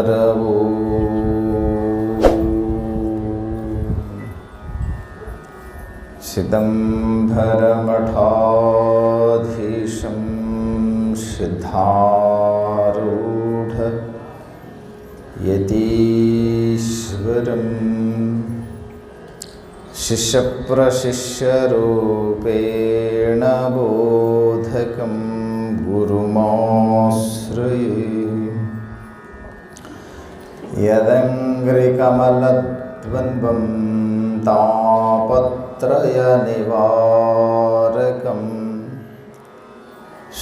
हरवो चिदंबरमठाधीशं सिद्धारूढ़ यतीश्वरं शिष्यप्रशिष्यरूपेण बोधकं गुरुमाश्रये यदङ्घ्रिकमलद्वन्द्वं तापत्रयनिवारकं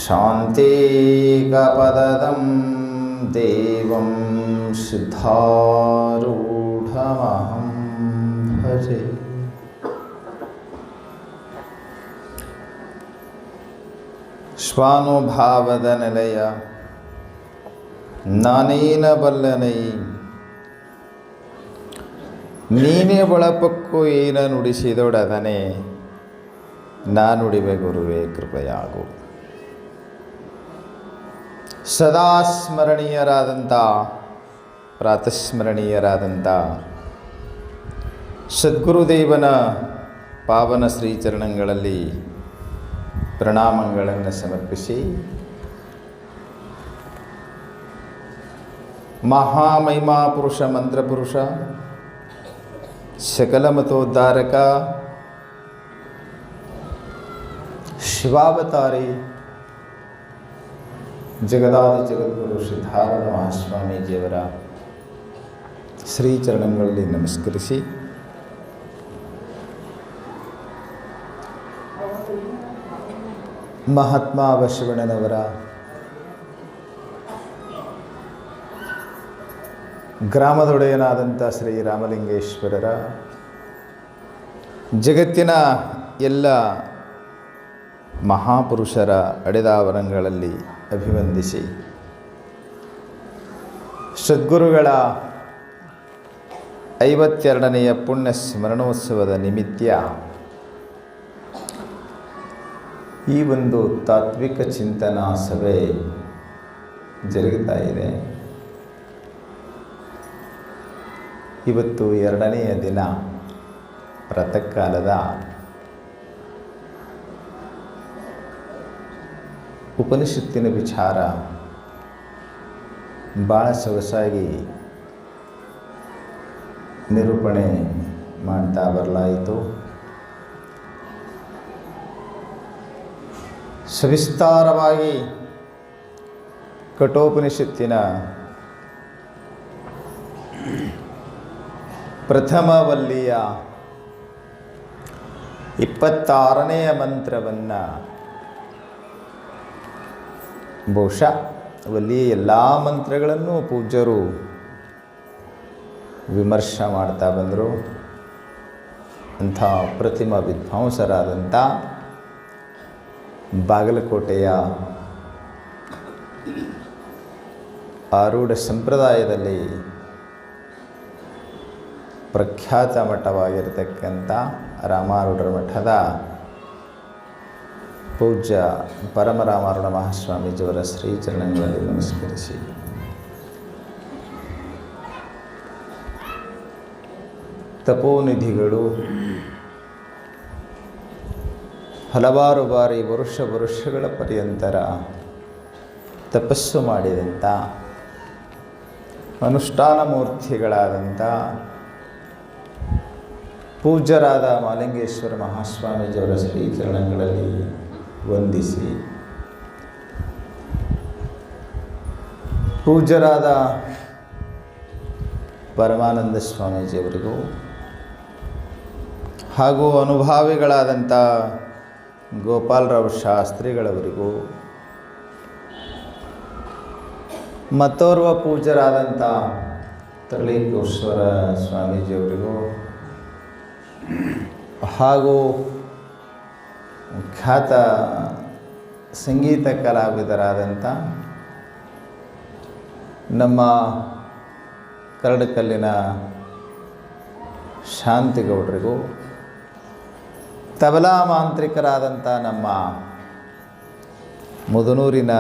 शान्तिकपदं देवं सिद्धारूढमहं भजे। स्वानुभावದ ನೆಲೆಯ ನಾನೇನ ಬಲ್ಲನೈ ನೀನೇ ಒಳಪಕ್ಕು ಏನ ನುಡಿಸಿದೊಡದನೆ ನಾನುಡಿವೆ ಗುರುವೇ ಕೃಪೆಯಾಗು. ಸದಾ ಸ್ಮರಣೀಯರಾದಂಥ ಪ್ರಾತಸ್ಮರಣೀಯರಾದಂಥ ಸದ್ಗುರುದೇವನ ಪಾವನ ಶ್ರೀಚರಣಗಳಲ್ಲಿ ಪ್ರಣಾಮಗಳನ್ನು ಸಮರ್ಪಿಸಿ ಮಹಾಮಹಿಮಾ ಪುರುಷ ಮಂತ್ರಪುರುಷ ಸಕಲ ಮತೋದ್ಧಾರಕ ಶಿವಾವತಾರಿ ಜಗದಾದಿ ಜಗದ್ಗುರು ಸಿದ್ಧಾರೂಢ ಮಹಾಸ್ವಾಮೀಜಿಯವರ ಶ್ರೀಚರಣಗಳಲ್ಲಿ ನಮಸ್ಕರಿಸಿ ಮಹಾತ್ಮ ಬಸವಣ್ಣನವರ ಗ್ರಾಮದೊಡೆಯನಾದಂಥ ಶ್ರೀ ರಾಮಲಿಂಗೇಶ್ವರರ ಜಗತ್ತಿನ ಎಲ್ಲ ಮಹಾಪುರುಷರ ಅಡೆದಾವರಣಗಳಲ್ಲಿ ಅಭಿವಂದಿಸಿ ಸದ್ಗುರುಗಳ 52ನೆಯ ಪುಣ್ಯ ಸ್ಮರಣೋತ್ಸವದ ನಿಮಿತ್ತ ಈ ಒಂದು ತಾತ್ವಿಕ ಚಿಂತನಾ ಸಭೆ ಜರುಗುತ್ತಾ ಇದೆ. ಇವತ್ತು 2ನೆಯ ದಿನ ಪ್ರಾತಃ ಕಾಲದ ಉಪನಿಷತ್ತಿನ ವಿಚಾರ ಭಾಳ ಸೊಗಸಾಗಿ ನಿರೂಪಣೆ ಮಾಡ್ತಾ ಬರಲಾಯಿತು. ಸವಿಸ್ತಾರವಾಗಿ ಕಠೋಪನಿಷತ್ತಿನ ಪ್ರಥಮ ವಲ್ಲಿಯ 26ನೆಯ ಮಂತ್ರವನ್ನು ಬಹುಶಃ ವಲ್ಲಿಯ ಎಲ್ಲ ಮಂತ್ರಗಳನ್ನು ಪೂಜ್ಯರು ವಿಮರ್ಶೆ ಮಾಡ್ತಾ ಬಂದರು. ಅಂಥ ಪ್ರತಿಮ ವಿದ್ವಾಂಸರಾದಂಥ ಬಾಗಲಕೋಟೆಯ ಆರೂಢ ಸಂಪ್ರದಾಯದಲ್ಲಿ ಪ್ರಖ್ಯಾತ ಮಠವಾಗಿರತಕ್ಕಂಥ ರಾಮಾರೂಢರ ಮಠದ ಪೂಜ್ಯ ಪರಮರಾಮಾರೂಢ ಮಹಾಸ್ವಾಮೀಜಿಯವರ ಶ್ರೀಚರಣಗಳಲ್ಲಿ ನಮಸ್ಕರಿಸಿ ತಪೋನಿಧಿಗಳು ಹಲವಾರು ಬಾರಿ ವರ್ಷಗಳ ಪರ್ಯಂತರ ತಪಸ್ಸು ಮಾಡಿದಂಥ ಅನುಷ್ಠಾನ ಮೂರ್ತಿಗಳಾದಂಥ ಪೂಜ್ಯರಾದ ಮಾಲಿಂಗೇಶ್ವರ ಮಹಾಸ್ವಾಮೀಜಿಯವರ ಶ್ರೀಚರಣಗಳಲ್ಲಿ ವಂದಿಸಿ ಪೂಜ್ಯರಾದ ಪರಮಾನಂದ ಸ್ವಾಮೀಜಿಯವರಿಗೂ ಹಾಗೂ ಅನುಭಾವಿಗಳಾದಂಥ ಗೋಪಾಲರಾವ್ ಶಾಸ್ತ್ರಿಗಳವರಿಗೂ ಮತ್ತೋರ್ವ ಪೂಜ್ಯರಾದಂಥ ತರಳೀಕೇಶ್ವರ ಸ್ವಾಮೀಜಿಯವರಿಗೂ ಹಾಗೂ ಖ್ಯಾತ ಸಂಗೀತ ಕಲಾವಿದರಾದಂಥ ನಮ್ಮ ಕರಡಕಲ್ಲಿನ ಶಾಂತಿಗೌಡರಿಗೂ ತಬಲಾ ಮಾಂತ್ರಿಕರಾದಂಥ ನಮ್ಮ ಮುದನೂರಿನ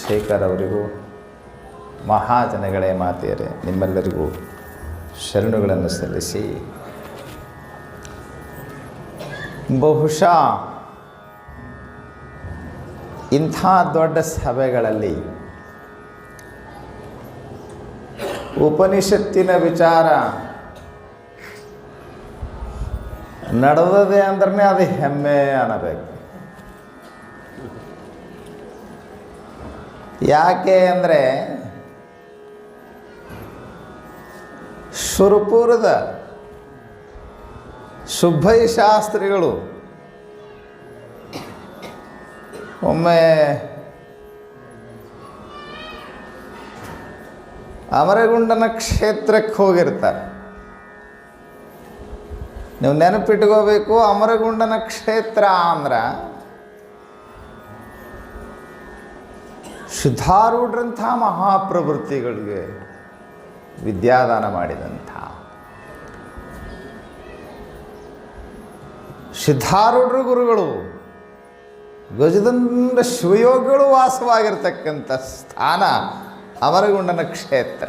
ಶೇಖರ್ ಅವರಿಗೂ, ಮಹಾಜನಗಳೇ ಮಾತೆಯರೇ, ನಿಮ್ಮೆಲ್ಲರಿಗೂ ಶರಣುಗಳನ್ನು ಸಲ್ಲಿಸಿ, ಬಹುಶಃ ಇಂಥ ದೊಡ್ಡ ಸಭೆಗಳಲ್ಲಿ ಉಪನಿಷತ್ತಿನ ವಿಚಾರ ನಡೆದದೆ ಅಂದ್ರೆ ಅದು ಹೆಮ್ಮೆ ಅನ್ನಬೇಕು. ಯಾಕೆ ಅಂದರೆ ಸುರಪುರದ ಸುಬ್ಬಯ್ಯ ಶಾಸ್ತ್ರಿಗಳು ಒಮ್ಮೆ ಅಮರಗುಂಡನ ಕ್ಷೇತ್ರಕ್ಕೆ ಹೋಗಿರ್ತಾರೆ. ನೀವು ನೆನಪಿಟ್ಕೋಬೇಕು, ಅಮರಗುಂಡನ ಕ್ಷೇತ್ರ ಅಂದ್ರೆ ಸಿದ್ಧಾರೂಢರಂಥ ಮಹಾಪ್ರವೃತ್ತಿಗಳಿಗೆ ವಿದ್ಯಾದಾನ ಮಾಡಿದಂಥ ಸಿದ್ಧಾರೂಢರು ಗುರುಗಳು, ಗಜದಂಡ ಶಿವಯೋಗಿಗಳು ವಾಸವಾಗಿರ್ತಕ್ಕಂಥ ಸ್ಥಾನ ಅಮರಗುಂಡನ ಕ್ಷೇತ್ರ.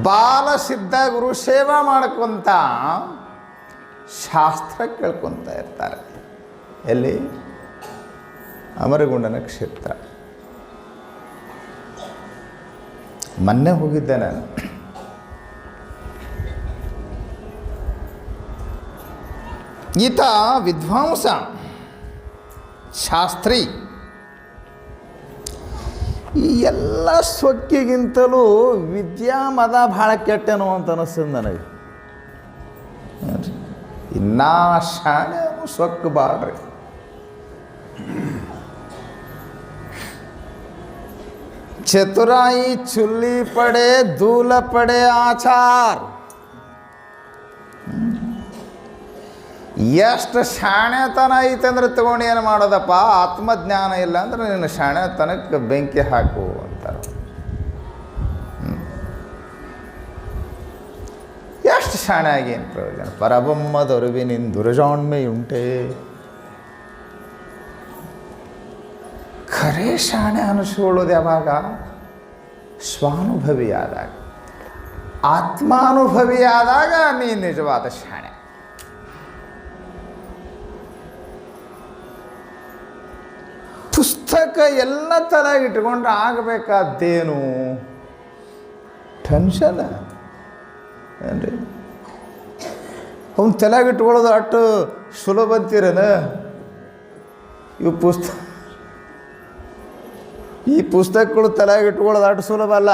ಬಾಲಸಿದ್ಧ ಗುರು ಸೇವಾ ಮಾಡ್ಕೊತ ಶಾಸ್ತ್ರ ಕೇಳ್ಕೊತ ಇರ್ತಾರೆ. ಎಲ್ಲಿ? ಅಮರಗುಂಡನ ಕ್ಷೇತ್ರ. ಮೊನ್ನೆ ಹೋಗಿದ್ದೆ ನಾನು. ಈತ ವಿದ್ವಾಂಸ, ಶಾಸ್ತ್ರಿ. ಈ ಎಲ್ಲ ಸೊಕ್ಕಿಗಿಂತಲೂ ವಿದ್ಯಾ ಮದ ಭಾಳ ಕೆಟ್ಟೇನೋ ಅಂತ ಅನಿಸ್ತದೆ ನನಗೆ. ಇನ್ನೂ ಶಾಣೆ ಸೊಕ್ಕು ಬಾಳ್ರಿ. ಚತುರಾಯಿ ಚುಲ್ಲಿ ಪಡೆ ದೂಲ ಪಡೆ ಆಚಾರ. ಎಷ್ಟು ಶಾಣೆತನ ಐತಂದ್ರೆ ತಗೊಂಡು ಏನು ಮಾಡೋದಪ್ಪ, ಆತ್ಮಜ್ಞಾನ ಇಲ್ಲ ಅಂದ್ರೆ ನಿನ್ನ ಶಾಣೆತನಕ್ಕೆ ಬೆಂಕಿ ಹಾಕು ಅಂತಾರೆ. ಎಷ್ಟು ಶಾಣೆ ಆಗಿ ಏನು ಪ್ರಯೋಜನ? ಪರಬೊಮ್ಮದೊರವಿ ನಿನ್ನ ದುರಜಾಣ್ಮೆಯುಂಟೆ. ಖರೇ ಶಾಣೆ ಅನಿಸ್ಕೊಳ್ಳೋದು ಯಾವಾಗ? ಸ್ವಾನುಭವಿಯಾದಾಗ, ಆತ್ಮಾನುಭವಿಯಾದಾಗ ನೀ ನಿಜವಾದ ಶಾಣೆ. ಪುಸ್ತಕ ಎಲ್ಲ ತಲೆಗಿಟ್ಕೊಂಡ್ರೆ ಆಗಬೇಕಾದ್ದೇನು? ಟೆನ್ಷನ್ ಏನ್ರಿ? ಅವ್ನು ತಲೆಗಿಟ್ಕೊಳ್ಳೋದು ಅಷ್ಟು ಸುಲಭ ಅಂತೀರೇನ? ಈ ಪುಸ್ತಕಗಳು ತಲೆಗಿಟ್ಕೊಳ್ಳೋದು ಅಷ್ಟು ಸುಲಭ ಅಲ್ಲ.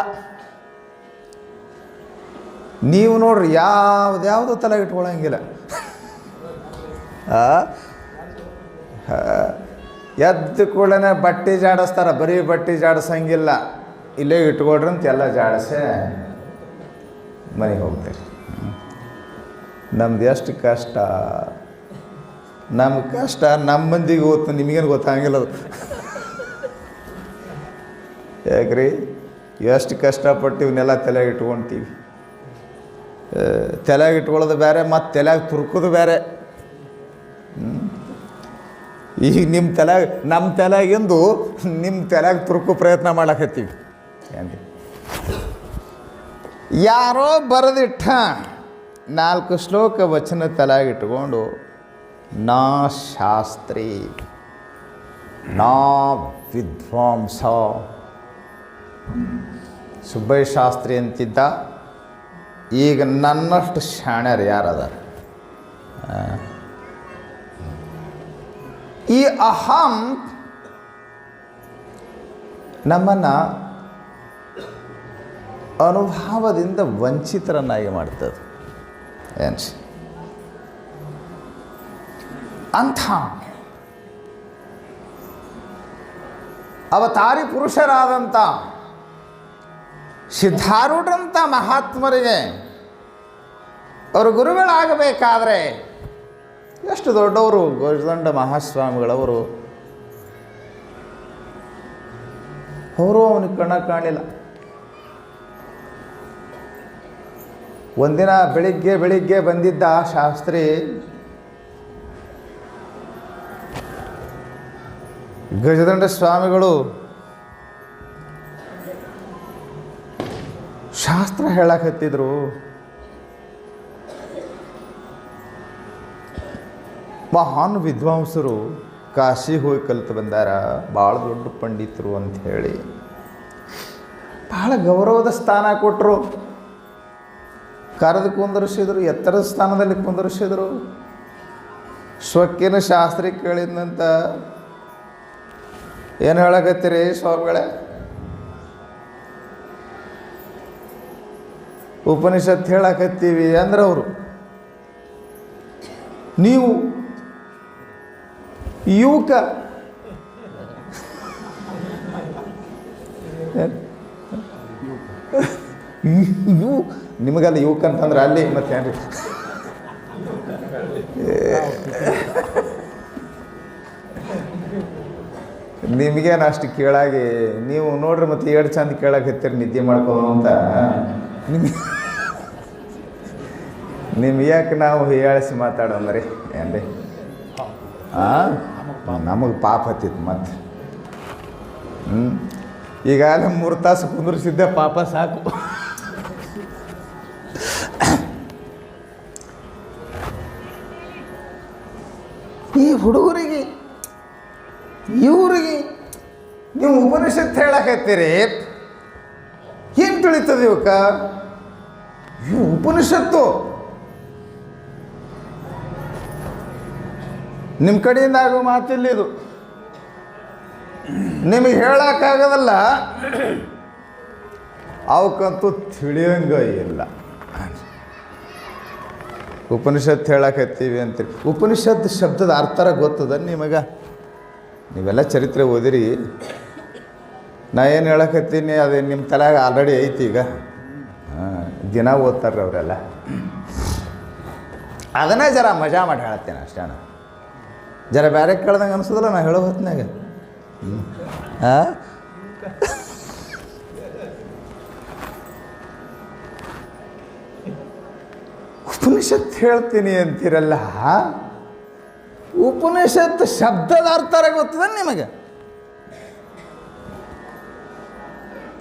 ನೀವು ನೋಡ್ರಿ, ಯಾವುದ್ಯಾವುದು ತಲೆಗಿಟ್ಕೊಳ್ಳೋಂಗಿಲ್ಲ. ಎದ್ದು ಕೂಡಲೇ ಬಟ್ಟೆ ಜಾಡಿಸ್ತಾರೆ. ಬರೀ ಬಟ್ಟೆ ಜಾಡಿಸಂಗಿಲ್ಲ, ಇಲ್ಲೇ ಇಟ್ಕೊಳ್ರಿ ಅಂತ ಎಲ್ಲ ಜಾಡಿಸೇ ಮನೆಗೆ ಹೋಗ್ತೀರಿ. ನಮ್ದು ಎಷ್ಟು ಕಷ್ಟ, ನಮ್ಮ ಕಷ್ಟ ನಮ್ಮ ಮಂದಿಗೆ ಗೊತ್ತು, ನಿಮಗೇನು ಗೊತ್ತಾಗಿಲ್ಲ ಅದು. ಯಾಕ್ರಿ ಎಷ್ಟು ಕಷ್ಟಪಟ್ಟು ಇವನ್ನೆಲ್ಲ ತಲೆಗೆ ಇಟ್ಕೊತೀವಿ. ತಲೆಗೆ ಇಟ್ಕೊಳ್ಳೋದು ಬೇರೆ, ಮತ್ತು ತಲೆಗೆ ತುರ್ಕೋದು ಬೇರೆ. ಈಗ ನಮ್ಮ ತಲೆಗಿಂದು ನಿಮ್ಮ ತಲೆಗೆ ತುರ್ಕೋ ಪ್ರಯತ್ನ ಮಾಡಕತ್ತೀವಿ. ಏನ್ರಿ? ಯಾರೋ ಬರೆದಿಟ್ಟ 4 ಶ್ಲೋಕ ವಚನ ತಲೆಗಿಟ್ಕೊಂಡು ನಾ ಶಾಸ್ತ್ರಿ ನಾ ವಿದ್ವಾಂಸ. ಸುಬ್ಬಯ್ಯ ಶಾಸ್ತ್ರಿ ಅಂತಿದ್ದ. ಈಗ ನನ್ನಷ್ಟು ಶಾಣ್ಯರು ಯಾರದ? ಈ ಅಹಂ ನಮ್ಮನ್ನು ಅನುಭವದಿಂದ ವಂಚಿತರನ್ನಾಗಿ ಮಾಡ್ತದೆ. ಏನು ಅಂಥ ಅವತಾರಿ ಪುರುಷರಾದಂಥ ಸಿದ್ಧಾರೂಢರಂಥ ಮಹಾತ್ಮರಿಗೆ ಅವರು ಗುರುಗಳಾಗಬೇಕಾದ್ರೆ ಎಷ್ಟು ದೊಡ್ಡವರು. ಗಜದಂಡ ಮಹಾಸ್ವಾಮಿಗಳವರು, ಅವರು ಅವನಿಗೆ ಕಾಣಲಿಲ್ಲ. ಒಂದಿನ ಬೆಳಿಗ್ಗೆ ಬಂದಿದ್ದ ಶಾಸ್ತ್ರಿ ಗಜದಂಡ ಸ್ವಾಮಿಗಳು ಶಾಸ್ತ್ರ ಹೇಳಕತ್ತಿದ್ರು. ಮಹಾನ್ ವಿದ್ವಾಂಸರು ಕಾಶಿ ಹೋಗಿ ಕಲಿತು ಬಂದಾರ, ಭಾಳ ದೊಡ್ಡ ಪಂಡಿತರು ಅಂಥೇಳಿ ಭಾಳ ಗೌರವದ ಸ್ಥಾನ ಕೊಟ್ಟರು. ಕರೆದು ಕುಂದರ್ಸಿದ್ರು, ಎತ್ತರದ ಸ್ಥಾನದಲ್ಲಿ ಕುಂದರ್ಸಿದ್ರು. ಸ್ವಕ್ಕಿನ ಶಾಸ್ತ್ರಿ ಕೇಳಿದಂತ ಏನು ಹೇಳಕತ್ತೀರಿ ಸ್ವಾಮಿಗಳೇ? ಉಪನಿಷತ್ ಹೇಳಕತ್ತೀವಿ ಅಂದ್ರೆ ಅವರು, ನೀವು ಯುವಕ ನಿಮಗಲ್ಲ ಯುವಕ ಅಂತಂದ್ರೆ ಅಲ್ಲಿ ಮತ್ತೆ ಏನ್ರಿ ನಿಮಗೇನು ಅಷ್ಟು ಕೇಳಾಗಿ ನೀವು ನೋಡ್ರಿ ಮತ್ತೆ ಎರಡು ಚಂದ ಕೇಳಕತ್ತೀರಿ ನಿದ್ದೆ ಮಾಡ್ಕೊಂಡು ಅಂತ ನಿಮ್ಗೆ ಯಾಕೆ ನಾವು ಹೀಯಾಳಿಸಿ ಮಾತಾಡೋಣ್ರಿ ಏನ್ರಿ? ನಮಗೆ ಪಾಪ ಹತ್ತಿತ್ತು ಮತ್ತೆ. ಈಗಾಗಲೇ 3 ತಾಸು ಕುಂದ್ರಿಸಿದ್ದೆ, ಪಾಪ ಸಾಕು. ಈ ಹುಡುಗರಿಗೆ ಇವ್ರಿಗೆ ನೀವು ಉಪನಿಷತ್ ಹೇಳಕತ್ತೀರಿ, ಏನು ತಿಳಿತದೆ ಇವಕ್ಕ? ಇವು ಉಪನಿಷತ್ತು ನಿಮ್ಮ ಕಡೆಯಿಂದ ಆಗೋ ಮಾತಿಲ್ಲ, ಇದು ನಿಮಗೆ ಹೇಳೋಕ್ಕಾಗೋದಲ್ಲ, ಅವಕ್ಕಂತೂ ತಿಳಿಯೋಂಗ ಇಲ್ಲ. ಉಪನಿಷತ್ ಹೇಳಕತ್ತೀವಿ ಅಂತೀರಿ. ಉಪನಿಷತ್ ಶಬ್ದದ ಅರ್ಥರ ಗೊತ್ತದ ನಿಮಗೆ? ನೀವೆಲ್ಲ ಚರಿತ್ರೆ ಓದಿರಿ. ನಾ ಏನು ಹೇಳಕತ್ತೀನಿ ಅದೇ ನಿಮ್ಮ ತಲೆಯಾಗ ಆಲ್ರೆಡಿ ಐತಿ. ಈಗ ದಿನ ಓದ್ತಾರ್ರಿ ಅವರೆಲ್ಲ. ಅದನ್ನೇ ಜರ ಮಜಾ ಮಾಡಿ ಹೇಳ್ತೇನೆ ಅಷ್ಟೇ. ಜರ ಬೇರೆ ಕೇಳ್ದಂಗೆ ಅನ್ಸೋದಲ್ಲ ನಾ ಹೇಳೋ ಹೊತ್ತಿನಾಗ. ಉಪನಿಷತ್ ಹೇಳ್ತೀನಿ ಅಂತೀರಲ್ಲ, ಉಪನಿಷತ್ ಶಬ್ದದ ಅರ್ಥರ ಗೊತ್ತದ ನಿಮಗೆ?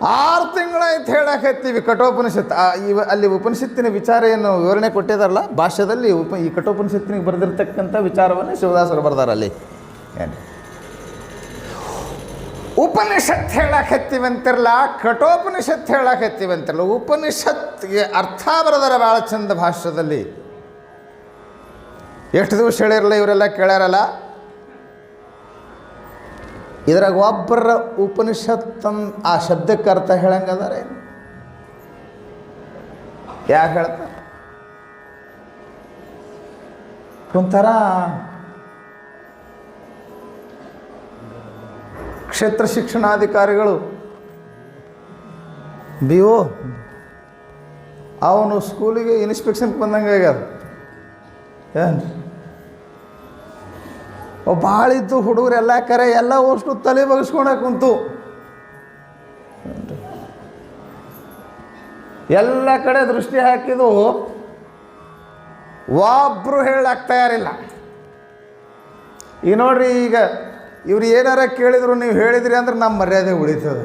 6 ತಿಂಗಳಾಯ್ತು ಹೇಳಕತ್ತೀವಿ ಕಠೋಪನಿಷತ್. ಅಲ್ಲಿ ಉಪನಿಷತ್ತಿನ ವಿಚಾರ ಏನು ವಿವರಣೆ ಕೊಟ್ಟಿದಾರಲ್ಲ ಭಾಷ್ಯದಲ್ಲಿ, ಈ ಕಠೋಪನಿಷತ್ತಿನಿಗೆ ಬರೆದಿರ್ತಕ್ಕಂಥ ವಿಚಾರವನ್ನು ಶಿವದಾಸರು ಬರ್ದಾರ ಅಲ್ಲಿ. ಏನು ಉಪನಿಷತ್ ಹೇಳಕತ್ತೀವಂತಿರಲ್ಲ, ಕಠೋಪನಿಷತ್ ಹೇಳಕತ್ತೀವಂತಿರಲ್ಲ. ಉಪನಿಷತ್ಗೆ ಅರ್ಥ ಬರೆದಾರ ಭಾಳ ಚಂದ ಭಾಷ್ಯದಲ್ಲಿ. ಎಷ್ಟು ದಿವಸ ಹೇಳಿರಲ್ಲ ಇವರೆಲ್ಲ ಕೇಳ್ಯಾರಲ್ಲ. ಇದ್ರಾಗ ಒಬ್ಬರ ಉಪನಿಷತ್ ಆ ಶಬ್ದಕ್ಕೆ ಅರ್ಥ ಹೇಳಂಗದಾರೆ. ಯಾಕೆ ಹೇಳ್ತಾರೆ? ಒಂಥರ ಕ್ಷೇತ್ರ ಶಿಕ್ಷಣಾಧಿಕಾರಿಗಳು BO ಅವನು ಸ್ಕೂಲಿಗೆ ಇನ್ಸ್ಪೆಕ್ಷನ್ಗೆ ಬಂದಂಗೆ ಆಗ್ಯದ. ಏನು ಭಾಳ ಇದ್ದು ಹುಡುಗರೆಲ್ಲ ಕರೆ ಎಲ್ಲ ಅಷ್ಟು ತಲೆ ಬಗ್ಸ್ಕೊಂಡ ಕುಂತು ಎಲ್ಲ ಕಡೆ ದೃಷ್ಟಿ ಹಾಕಿದ್ದು, ಒಬ್ಬರು ಹೇಳಕ್ಕೆ ತಯಾರಿಲ್ಲ. ಈಗ ನೋಡ್ರಿ, ಈಗ ಇವ್ರು ಏನಾರ ಕೇಳಿದ್ರು ನೀವು ಹೇಳಿದ್ರಿ ಅಂದ್ರೆ ನಮ್ಮ ಮರ್ಯಾದೆ ಉಳಿತದೆ.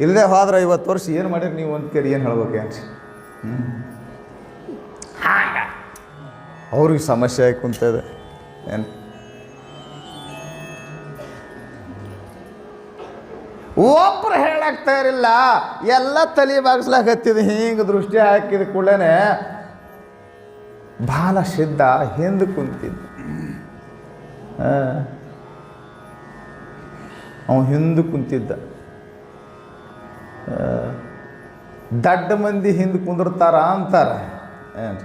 ಇಲ್ಲದೆ ಹೋದ್ರೆ 50 ವರ್ಷ ಏನು ಮಾಡಿರಿ ನೀವು ಒಂದು ಕೇಳಿ ಏನು ಹೇಳ್ಬೇಕು ಅಂತ ಹಾಗ ಅವ್ರಿಗೆ ಸಮಸ್ಯೆ ಆಗಿ ಕುಂತದೆ. ಏನು ಒಬ್ಬರು ಹೇಳಕ್ಕೆ ತಯಾರಿಲ್ಲ, ಎಲ್ಲ ತಲೆ ಬಾಗಿಸ್ಲಾಕತ್ತಿದೆ. ಹಿಂಗೆ ದೃಷ್ಟಿ ಹಾಕಿದ ಕೂಡಲೇ ಬಾಲ ಸಿದ್ಧ ಹಿಂದೆ ಕುಂತಿದ್ದ. ಅವನು ಹಿಂದೆ ಕುಂತಿದ್ದ. ದಡ್ಡ ಮಂದಿ ಹಿಂದೆ ಕುಂದಿರ್ತಾರ ಅಂತಾರೆ. ಏನು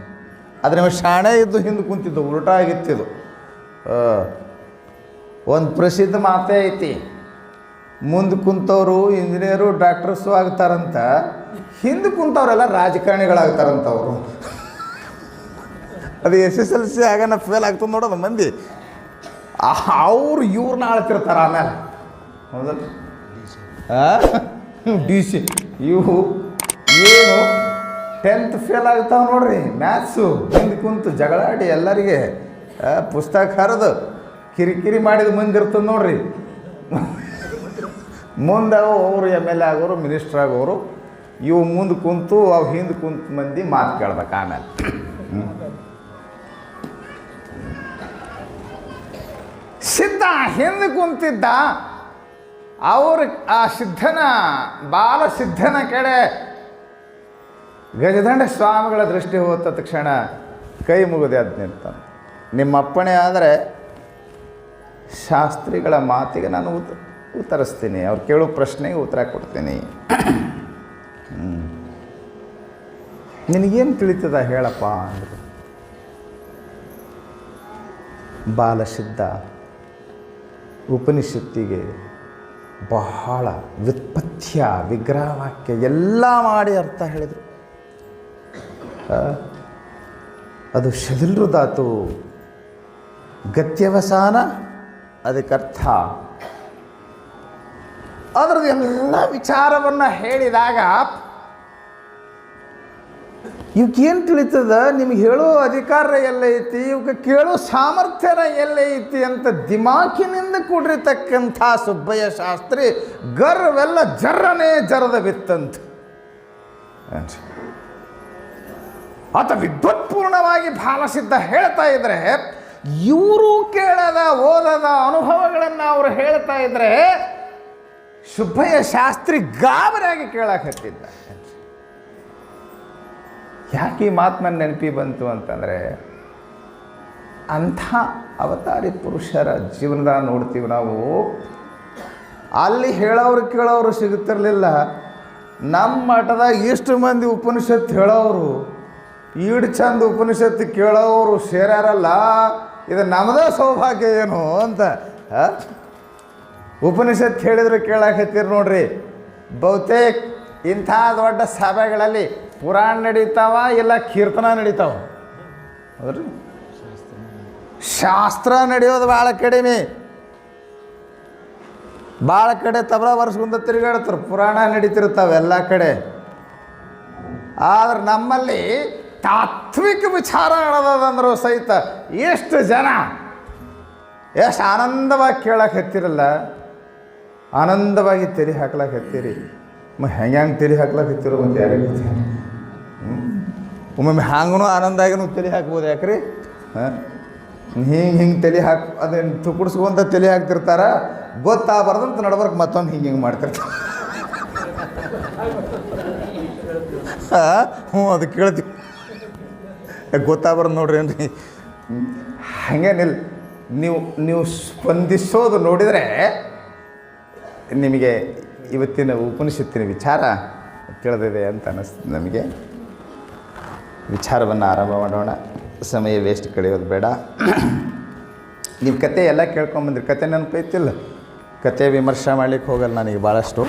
ಆದರೆ ನೀವು ಶಾಣೆ ಇದ್ದು ಹಿಂದೆ ಕುಂತಿದ್ದು, ಉಲ್ಟಾ ಆಗಿತ್ತಿದ್ದು. ಒಂದು ಪ್ರಸಿದ್ಧ ಮಾತೇ ಐತಿ, ಮುಂದೆ ಕುಂತವರು ಇಂಜಿನಿಯರು ಡಾಕ್ಟರ್ಸು ಆಗ್ತಾರಂತ, ಹಿಂದೆ ಕುಂತವರೆಲ್ಲ ರಾಜಕಾರಣಿಗಳಾಗ್ತಾರಂತವರು. ಅದು SSLC ಆಗನ ಫೇಲ್ ಆಗ್ತದೆ ನೋಡೋದು ಮಂದಿ. ಅವ್ರು ಇವ್ರನ್ನ ಆಳ್ತಿರ್ತಾರೆ ಆಮೇಲೆ. ಹೌದಲ್ಲ? DC ಇವು ಏನು 10th ಫೇಲ್ ಆಗ್ತಾವೆ ನೋಡ್ರಿ, ಮ್ಯಾಥ್ಸು ಹಿಂದೆ ಕುಂತು ಜಗಳಾಡಿ ಎಲ್ಲರಿಗೆ ಪುಸ್ತಕ ಹರಿದು ಕಿರಿಕಿರಿ ಮಾಡಿದ ಮಂದಿ ಇರ್ತದೆ ನೋಡ್ರಿ. ಮುಂದೆ ಅವರು MLA ಆಗೋರು, ಮಿನಿಸ್ಟ್ರ್ ಆಗೋರು, ಇವು ಮುಂದೆ ಕುಂತು ಅವು ಹಿಂದೆ ಕುಂತು ಮಂದಿ ಮಾತು ಕೇಳ್ಬೇಕು. ಆಮೇಲೆ ಸಿದ್ಧ ಹಿಂದೆ ಕುಂತಿದ್ದ, ಅವ್ರ ಆ ಸಿದ್ಧನ ಬಾಲಸಿದ್ಧನ ಕಡೆ ಗಜದಂಡ ಸ್ವಾಮಿಗಳ ದೃಷ್ಟಿ ಹೋದ ತಕ್ಷಣ ಕೈ ಮುಗಿದೆ ಅದು ನಿಂತಾನೆ. ನಿಮ್ಮ ಅಪ್ಪಣೆ ಆದರೆ ಶಾಸ್ತ್ರಿಗಳ ಮಾತಿಗೆ ನಾನು ಉತ್ತರಿಸ್ತೀನಿ, ಅವ್ರು ಕೇಳೋ ಪ್ರಶ್ನೆಗೆ ಉತ್ತರ ಕೊಡ್ತೀನಿ. ನಿನಗೇನು ತಿಳಿತದ ಹೇಳಪ್ಪ ಅಂದರು. ಬಾಲಸಿದ್ಧ ಉಪನಿಷತ್ತಿಗೆ ಬಹಳ ವ್ಯುತ್ಪತ್ಯ, ವಿಗ್ರಹವಾಕ್ಯ ಎಲ್ಲ ಮಾಡಿ ಅರ್ಥ ಹೇಳಿದರು. ಅದು ಶದಿಲ್ರುದಾತು, ಗತ್ಯವಸಾನ ಅದಕ್ಕರ್ಥ. ಅದರದ್ದು ಎಲ್ಲ ವಿಚಾರವನ್ನು ಹೇಳಿದಾಗ ಇವಕ್ಕೇನು ತಿಳಿತದ, ನಿಮ್ಗೆ ಹೇಳೋ ಅಧಿಕಾರ ಎಲ್ಲೈತಿ, ಇವಕ್ಕೆ ಕೇಳೋ ಸಾಮರ್ಥ್ಯನ ಎಲ್ಲೈತಿ ಅಂತ ದಿಮಾಕಿನಿಂದ ಕೂಡಿರ್ತಕ್ಕಂಥ ಸುಬ್ಬಯ್ಯ ಶಾಸ್ತ್ರಿ ಗರ್ವೆಲ್ಲ ಜರ್ರನೇ ಜರದ ಬಿತ್ತಂತ. ಆತ ವಿದ್ವತ್ಪೂರ್ಣವಾಗಿ ಬಾಲಸಿದ್ಧ ಹೇಳ್ತಾ ಇದ್ರೆ, ಇವರು ಕೇಳದ ಓದದ ಅನುಭವಗಳನ್ನು ಅವರು ಹೇಳ್ತಾ ಇದ್ರೆ ಸುಬ್ಬಯ್ಯ ಶಾಸ್ತ್ರಿ ಗಾಬರಿಯಾಗಿ ಕೇಳಕತ್ತಿದ್ದ. ಯಾಕೆ ಈ ಮಾತು ನನ್ನ ನೆನಪಿ ಬಂತು ಅಂತಂದರೆ, ಅಂಥ ಅವತಾರಿ ಪುರುಷರ ಜೀವನದಾಗ ನೋಡ್ತೀವಿ ನಾವು. ಅಲ್ಲಿ ಹೇಳೋರು ಕೇಳೋರು ಸಿಗುತ್ತಿರಲಿಲ್ಲ. ನಮ್ಮ ಮಠದಾಗ ಇಷ್ಟು ಮಂದಿ ಉಪನಿಷತ್ತು ಹೇಳೋರು, ಈಡು ಚಂದ ಉಪನಿಷತ್ತು ಕೇಳೋರು ಸೇರ್ಯಾರಲ್ಲ, ಇದು ನಮ್ಮದೇ ಸೌಭಾಗ್ಯ ಏನು ಅಂತ. ಉಪನಿಷತ್ತು ಹೇಳಿದ್ರು ಕೇಳಕತ್ತೀರಿ ನೋಡ್ರಿ. ಬಹುತೇಕ ಇಂಥ ದೊಡ್ಡ ಸಭೆಗಳಲ್ಲಿ ಪುರಾಣ ನಡೀತಾವ, ಇಲ್ಲ ಕೀರ್ತನ ನಡೀತಾವ, ಹೌದ್ರಿ. ಶಾಸ್ತ್ರ ನಡೆಯೋದು ಭಾಳ ಕಡಿಮೆ. ಭಾಳ ಕಡೆ ತಬಲ ಬರ್ಸ್ಕೊಂಡ ತಿರುಗಾಡ್ತಾರೆ, ಪುರಾಣ ನಡೀತಿರ್ತಾವೆ ಎಲ್ಲ ಕಡೆ. ಆದ್ರೆ ನಮ್ಮಲ್ಲಿ ತಾತ್ವಿಕ ವಿಚಾರ ಹೇಳೋದಂದ್ರು ಸಹಿತ ಎಷ್ಟು ಜನ ಎಷ್ಟು ಆನಂದವಾಗಿ ಕೇಳಕ್ಕೆ ಹತ್ತಿರಲ್ಲ, ಆನಂದವಾಗಿ ತೆರಿ ಹಾಕ್ಲಕ್ಕೆ ಹತ್ತೀರಿ. ಹೆಂಗೆ ತೆರಿ ಹಾಕ್ಲಕ್ಕೆ ಹತ್ತಿರೋ ಅಂತ ಯಾರಿಗೆ ಒಮ್ಮೊಮ್ಮೆ ಹಂಗೂ ಆನಂದ ಆಗಿನೂ ತಲೆ ಹಾಕ್ಬೋದು. ಯಾಕ್ರಿ ಹಿಂಗೆ ತಲೆ ಅದನ್ನು ತುಕುಡ್ಸ್ಕೊಂತ ತಲೆ ಹಾಕ್ತಿರ್ತಾರ, ಗೊತ್ತಾಗಬಾರ್ದಂತ ನಡ್ಬರ್ಕ್ ಮತ್ತೊಂದು ಹಿಂಗೆ ಮಾಡ್ತಿರ್ತಾರೆ. ಹ್ಞೂ ಅದು ಕೇಳ್ತೀವಿ, ಗೊತ್ತಾಗ್ಬಾರ್ದು ನೋಡ್ರಿ ಏನ್ರಿ. ಹಾಗೇನಿಲ್ಲ, ನೀವು ಸ್ಪಂದಿಸೋದು ನೋಡಿದರೆ ನಿಮಗೆ ಇವತ್ತಿನ ಉಪನಿಷತ್ತಿನ ವಿಚಾರ ತಿಳಿದಿದೆ ಅಂತ ಅನ್ನಿಸ್ತದೆ ನಮಗೆ. ವಿಚಾರವನ್ನು ಆರಂಭ ಮಾಡೋಣ, ಸಮಯ ವೇಸ್ಟ್ ಕಳೆಯೋದು ಬೇಡ. ನೀವು ಕತೆ ಎಲ್ಲ ಕೇಳ್ಕೊಂಬಂದ್ರಿ, ಕತೆ ನೆನಪೈತಿಲ್ಲ, ಕತೆ ವಿಮರ್ಶೆ ಮಾಡ್ಲಿಕ್ಕೆ ಹೋಗಲ್ಲ ನನಗೆ ಭಾಳಷ್ಟು.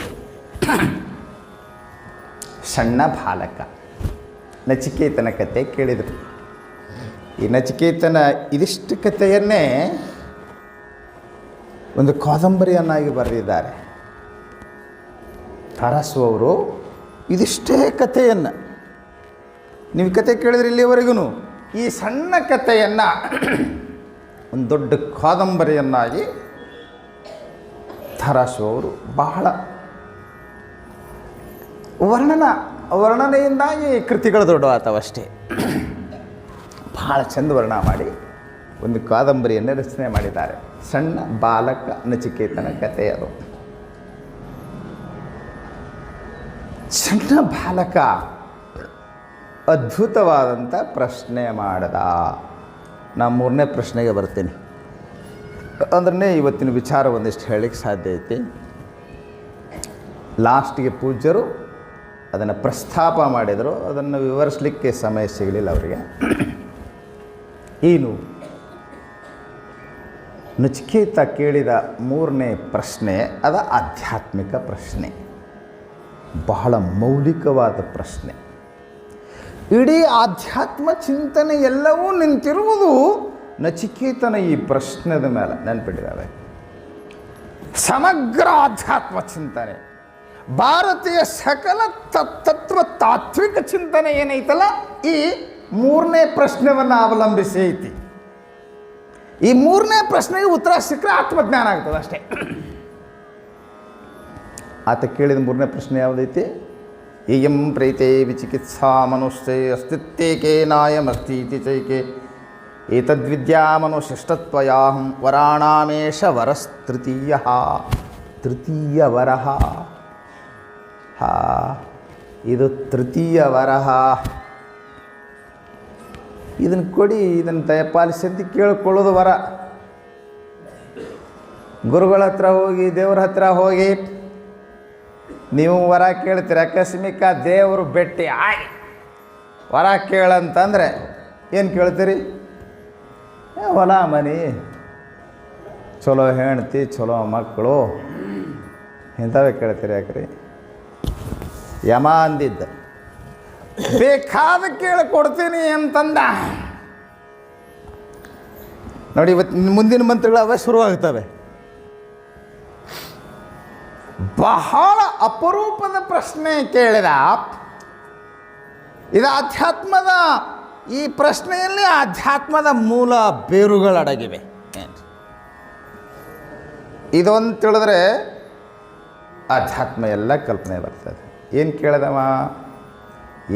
ಸಣ್ಣ ಬಾಲಕ ನಚಿಕೇತನ ಕತೆ ಕೇಳಿದರು. ಈ ನಚಿಕೇತನ ಇದಿಷ್ಟು ಕಥೆಯನ್ನೇ ಒಂದು ಕಾದಂಬರಿಯನ್ನಾಗಿ ಬರೆದಿದ್ದಾರೆ ತರಾಸು ಅವರು. ಇದಿಷ್ಟೇ ಕಥೆಯನ್ನು ನೀವು ಕತೆ ಕೇಳಿದ್ರೆ ಇಲ್ಲಿವರೆಗೂ ಈ ಸಣ್ಣ ಕಥೆಯನ್ನು ಒಂದು ದೊಡ್ಡ ಕಾದಂಬರಿಯನ್ನಾಗಿ ತರಾಸು ಅವರು ಬಹಳ ವರ್ಣನೆಯಿಂದಾಗಿ ಕೃತಿಗಳು ದೊಡ್ಡವಾತವಷ್ಟೇ. ಭಾಳ ಚಂದ ವರ್ಣ ಮಾಡಿ ಒಂದು ಕಾದಂಬರಿಯನ್ನು ರಚನೆ ಮಾಡಿದ್ದಾರೆ. ಸಣ್ಣ ಬಾಲಕ ನಚಿಕೇತನ ಕಥೆ ಅದು. ಸಣ್ಣ ಬಾಲಕ ಅದ್ಭುತವಾದಂಥ ಪ್ರಶ್ನೆ ಮಾಡಿದ. ನಾನು ಮೂರನೇ ಪ್ರಶ್ನೆಗೆ ಬರ್ತೀನಿ. ಅಂದ್ರೆ ಇವತ್ತಿನ ವಿಚಾರ ಒಂದಿಷ್ಟು ಹೇಳಲಿಕ್ಕೆ ಸಾಧ್ಯ ಐತಿ. ಲಾಸ್ಟಿಗೆ ಪೂಜ್ಯರು ಅದನ್ನು ಪ್ರಸ್ತಾಪ ಮಾಡಿದರು, ಅದನ್ನು ವಿವರಿಸಲಿಕ್ಕೆ ಸಮಯ ಸಿಗಲಿಲ್ಲ ಅವರಿಗೆ. ಏನು ನಚಿಕೇತ ಕೇಳಿದ ಮೂರನೇ ಪ್ರಶ್ನೆ ಅದ ಆಧ್ಯಾತ್ಮಿಕ ಪ್ರಶ್ನೆ, ಬಹಳ ಮೌಲಿಕವಾದ ಪ್ರಶ್ನೆ. ಇಡೀ ಆಧ್ಯಾತ್ಮ ಚಿಂತನೆ ಎಲ್ಲವೂ ನಿಂತಿರುವುದು ನಚಿಕೇತನ ಈ ಪ್ರಶ್ನೆದ ಮೇಲೆ ನೆನಪಿಟ್ಟಿದ್ದಾವೆ. ಸಮಗ್ರ ಆಧ್ಯಾತ್ಮ ಚಿಂತನೆ, ಭಾರತೀಯ ಸಕಲ ತತ್ವ ತಾತ್ವಿಕ ಚಿಂತನೆ ಏನೈತಲ್ಲ, ಈ ಮೂರನೇ ಪ್ರಶ್ನೆಯನ್ನು ಅವಲಂಬಿಸಿ ಐತಿ. ಈ ಮೂರನೇ ಪ್ರಶ್ನೆಗೆ ಉತ್ತರ ಸಿಕ್ಕರೆ ಆತ್ಮಜ್ಞಾನ ಆಗ್ತದೆ ಅಷ್ಟೇ. ಆತ ಕೇಳಿದ ಮೂರನೇ ಪ್ರಶ್ನೆ ಯಾವುದೈತಿ? ಇಯಂ ಪ್ರೀತೆ ವಿಚಿಕಿತ್ಸಾ ಮನುಷ್ಯೇ ಅಸ್ತಿತ್ವೇಕೆ ನಾಯಮಸ್ತೀತಿ ಚೈಕೆ ಏತದ್ವಿದ್ಯಾ ಮನುಶಿಷ್ಟತ್ವಯಾಹಂ ವರಾಣಾಮೇಶ ವರಸ್ತೃತೀಯ ತೃತೀಯ ವರಹ. ಇದು ತೃತೀಯ ವರಹ. ಇದನ್ನು ಕೊಡಿ, ಇದನ್ನು ದಯಪಾಲಿಸಿ ಅಂತ ಕೇಳಿಕೊಳ್ಳೋದು ವರ. ಗುರುಗಳ ಹತ್ರ ಹೋಗಿ, ದೇವ್ರ ಹತ್ರ ಹೋಗಿ ನೀವು ವರ ಕೇಳ್ತೀರಿ. ಆಕಸ್ಮಿಕ ದೇವರು ಭೇಟಿ ಆಗಿ ವರ ಕೇಳಂತಂದರೆ ಏನು ಕೇಳ್ತೀರಿ? ಹೊಲ ಮನೆ, ಚಲೋ ಹೆಂಡ್ತಿ, ಚಲೋ ಮಕ್ಕಳು, ಇಂಥವೇ ಕೇಳ್ತೀರಿ. ಯಾಕ್ರಿ? ಯಮ ಅಂದಿದ್ದ ಬೇಕಾದ ಕೇಳಿಕೊಡ್ತೀನಿ ಅಂತಂದ. ನೋಡಿ, ಇವತ್ತು ಮುಂದಿನ ಮಂತ್ರಗಳು ಅವೇ ಶುರುವಾಗ್ತವೆ. ಬಹಳ ಅಪರೂಪದ ಪ್ರಶ್ನೆ ಕೇಳಿದ. ಇದು ಆಧ್ಯಾತ್ಮದ, ಈ ಪ್ರಶ್ನೆಯಲ್ಲಿ ಆಧ್ಯಾತ್ಮದ ಮೂಲ ಬೇರುಗಳಡಗಿವೆ. ಇದೊಂದು ತಿಳಿದ್ರೆ ಆಧ್ಯಾತ್ಮ ಎಲ್ಲ ಕಲ್ಪನೆ ಬರ್ತದೆ. ಏನು ಕೇಳಿದವ?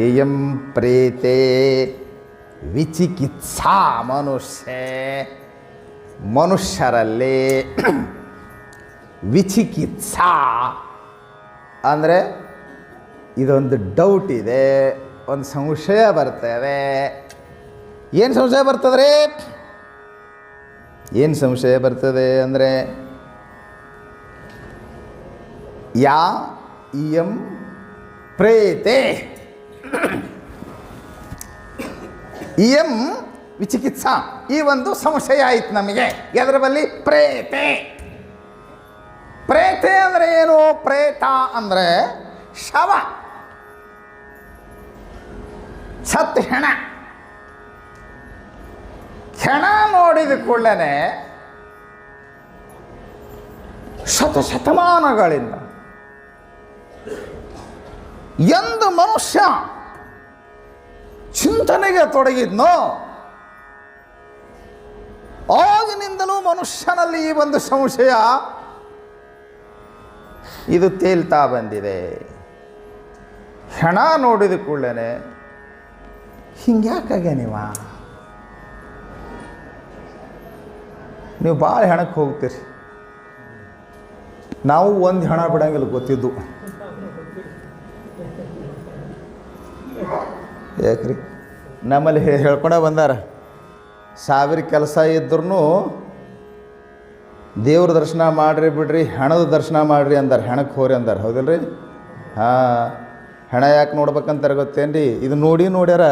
ಏಯಂ ಪ್ರೇತೆ ವಿಚಿಕಿತ್ಸಾ ಮನುಷ್ಯರಲ್ಲಿ ವಿಚಿಕಿತ್ಸಾ ಅಂದರೆ ಇದೊಂದು ಡೌಟ್ ಇದೆ, ಒಂದು ಸಂಶಯ ಬರ್ತದೆ. ಏನು ಸಂಶಯ ಬರ್ತದೆ? ಏನು ಸಂಶಯ ಬರ್ತದೆ ಅಂದರೆ ಯಾ ಇಯಂ ಪ್ರೇತೆ ಇಯಂ ವಿಚಿಕಿತ್ಸಾ. ಈ ಒಂದು ಸಂಶಯ ಆಯ್ತು ನಮಗೆ. ಎದರ ಬಲ್ಲಿ? ಪ್ರೇತೆ. ಪ್ರೇತೆ ಅಂದರೆ ಏನು? ಪ್ರೇತ ಅಂದರೆ ಶವ, ಸತ್ ಹೆಣ. ಹೆಣ ನೋಡಿದ ಕೂಡಲೇ ಶತಮಾನಗಳಿಂದ ಎಂದು ಮನುಷ್ಯ ಚಿಂತನೆಗೆ ತೊಡಗಿದ್ನೋ ಆಗಿನಿಂದಲೂ ಮನುಷ್ಯನಲ್ಲಿ ಈ ಒಂದು ಸಂಶಯ ಇದು ತೇಲ್ತಾ ಬಂದಿದೆ. ಹೆಣ ನೋಡಿದ ಕೂಡಲೇ ಹಿಂಗ್ಯಾಕಾಗೆ ನೀವು ಭಾಳ ಹೆಣಕ್ಕೆ ಹೋಗ್ತೀರಿ. ನಾವು ಒಂದು ಹೆಣ ಬಿಡಂಗಿಲ್ಲ, ಗೊತ್ತಿದ್ದು. ಯಾಕ್ರಿ? ನಮ್ಮಲ್ಲಿ ಹೇಳ್ಕೊಂಡ ಬಂದಾರ, 1000 ಕೆಲಸ ಇದ್ರೂ ದೇವ್ರ ದರ್ಶನ ಮಾಡಿರಿ ಬಿಡ್ರಿ, ಹೆಣದ ದರ್ಶನ ಮಾಡಿರಿ ಅಂದಾರೆ. ಹೆಣಕ್ಕೆ ಹೋರಿ ಅಂದಾರೆ. ಹೌದಿಲ್ರಿ? ಹೆಣ ಯಾಕೆ ನೋಡ್ಬೇಕಂತಾರೆ ಗೊತ್ತೇನು ರೀ? ಇದು ನೋಡ್ಯಾರ,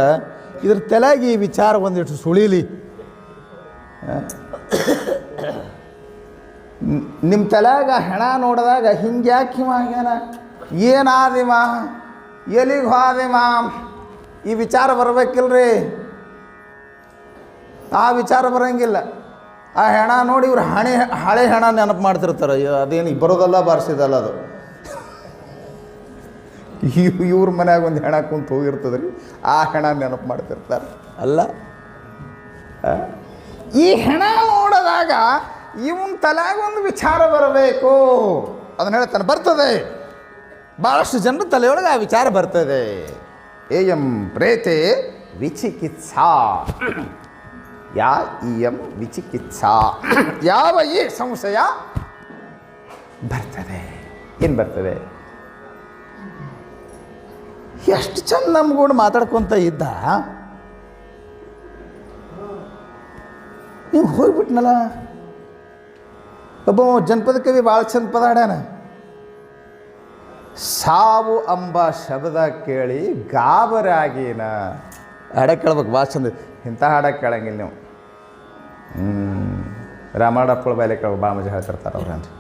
ಇದ್ರ ತಲೆಯಾಗಿ ಈ ವಿಚಾರ ಒಂದಿಷ್ಟು ಸುಳೀಲಿ. ನಿಮ್ಮ ತಲೆಯಾಗ ಹೆಣ ನೋಡಿದಾಗ ಹಿಂಗ್ಯಾಕೆ ಹಿಮ ಆಗ್ಯಾನ, ಏನಾದಿಮ, ಎಲ್ಲಿಗೆ ಹೋದಿಮ, ಈ ವಿಚಾರ ಬರಬೇಕಿಲ್ರಿ. ಆ ವಿಚಾರ ಬರೋಂಗಿಲ್ಲ. ಆ ಹೆಣ ನೋಡಿ ಇವ್ರು ಹಳೆ ಹೆಣ ನೆನಪು ಮಾಡ್ತಿರ್ತಾರೆ. ಅದೇನು ಬರೋದಲ್ಲ, ಬಾರಿಸಿದಲ್ಲ ಅದು. ಇವ್ರ ಮನ್ಯಾಗ ಒಂದು ಹೆಣ ಕುಂತು ಹೋಗಿರ್ತದೆ ರೀ, ಆ ಹೆಣ ನೆನಪು ಮಾಡ್ತಿರ್ತಾರೆ. ಅಲ್ಲ, ಈ ಹೆಣ ನೋಡಿದಾಗ ಇವನ್ ತಲೆಯಾಗ ಒಂದು ವಿಚಾರ ಬರಬೇಕು. ಅದನ್ನ ಹೇಳ್ತಾನೆ, ಬರ್ತದೆ. ಭಾಳಷ್ಟು ಜನರ ತಲೆಯೊಳಗೆ ಆ ವಿಚಾರ ಬರ್ತದೆ. ಏಯಂ ಪ್ರೇತೆ ವಿಚಿಕಿತ್ಸಾ. ಯಾ ಇಯಂ ವಿಚಿಕಿತ್ಸಾ. ಯಾವ ಈ ಸಂಶಯ ಬರ್ತದೆ? ಏನು ಬರ್ತದೆ? ಎಷ್ಟು ಚಂದ ನಮ್ಗೂಡ ಮಾತಾಡ್ಕೊತ ಇದ್ದ, ನೀವು ಹೋಗ್ಬಿಟ್ನಲ್ಲ. ಒಬ್ಬ ಜನಪದ ಕವಿ ಭಾಳ ಚಂದ ಪದ ಹಾಡ್ಯಾನ. ಸಾವು ಅಂಬ ಶಬ್ದ ಕೇಳಿ ಗಾಬರಾಗಿನ. ಹಾಡ ಕೇಳ್ಬೇಕು, ಭಾಳ ಚಂದ. ಇಂಥ ಹಾಡ ಕೇಳಂಗಿಲ್ಲ ನೀವು. ರಾಮಣ್ಣಪ್ಪಳ ಬಾಯ್ಲೆ ಕೇಳ್ಬೇಕು, ಭಾಳ ಮಜಾ ಹೇಳ್ತಿರ್ತಾರೆ ಅವ್ರೇನ್ರಿ.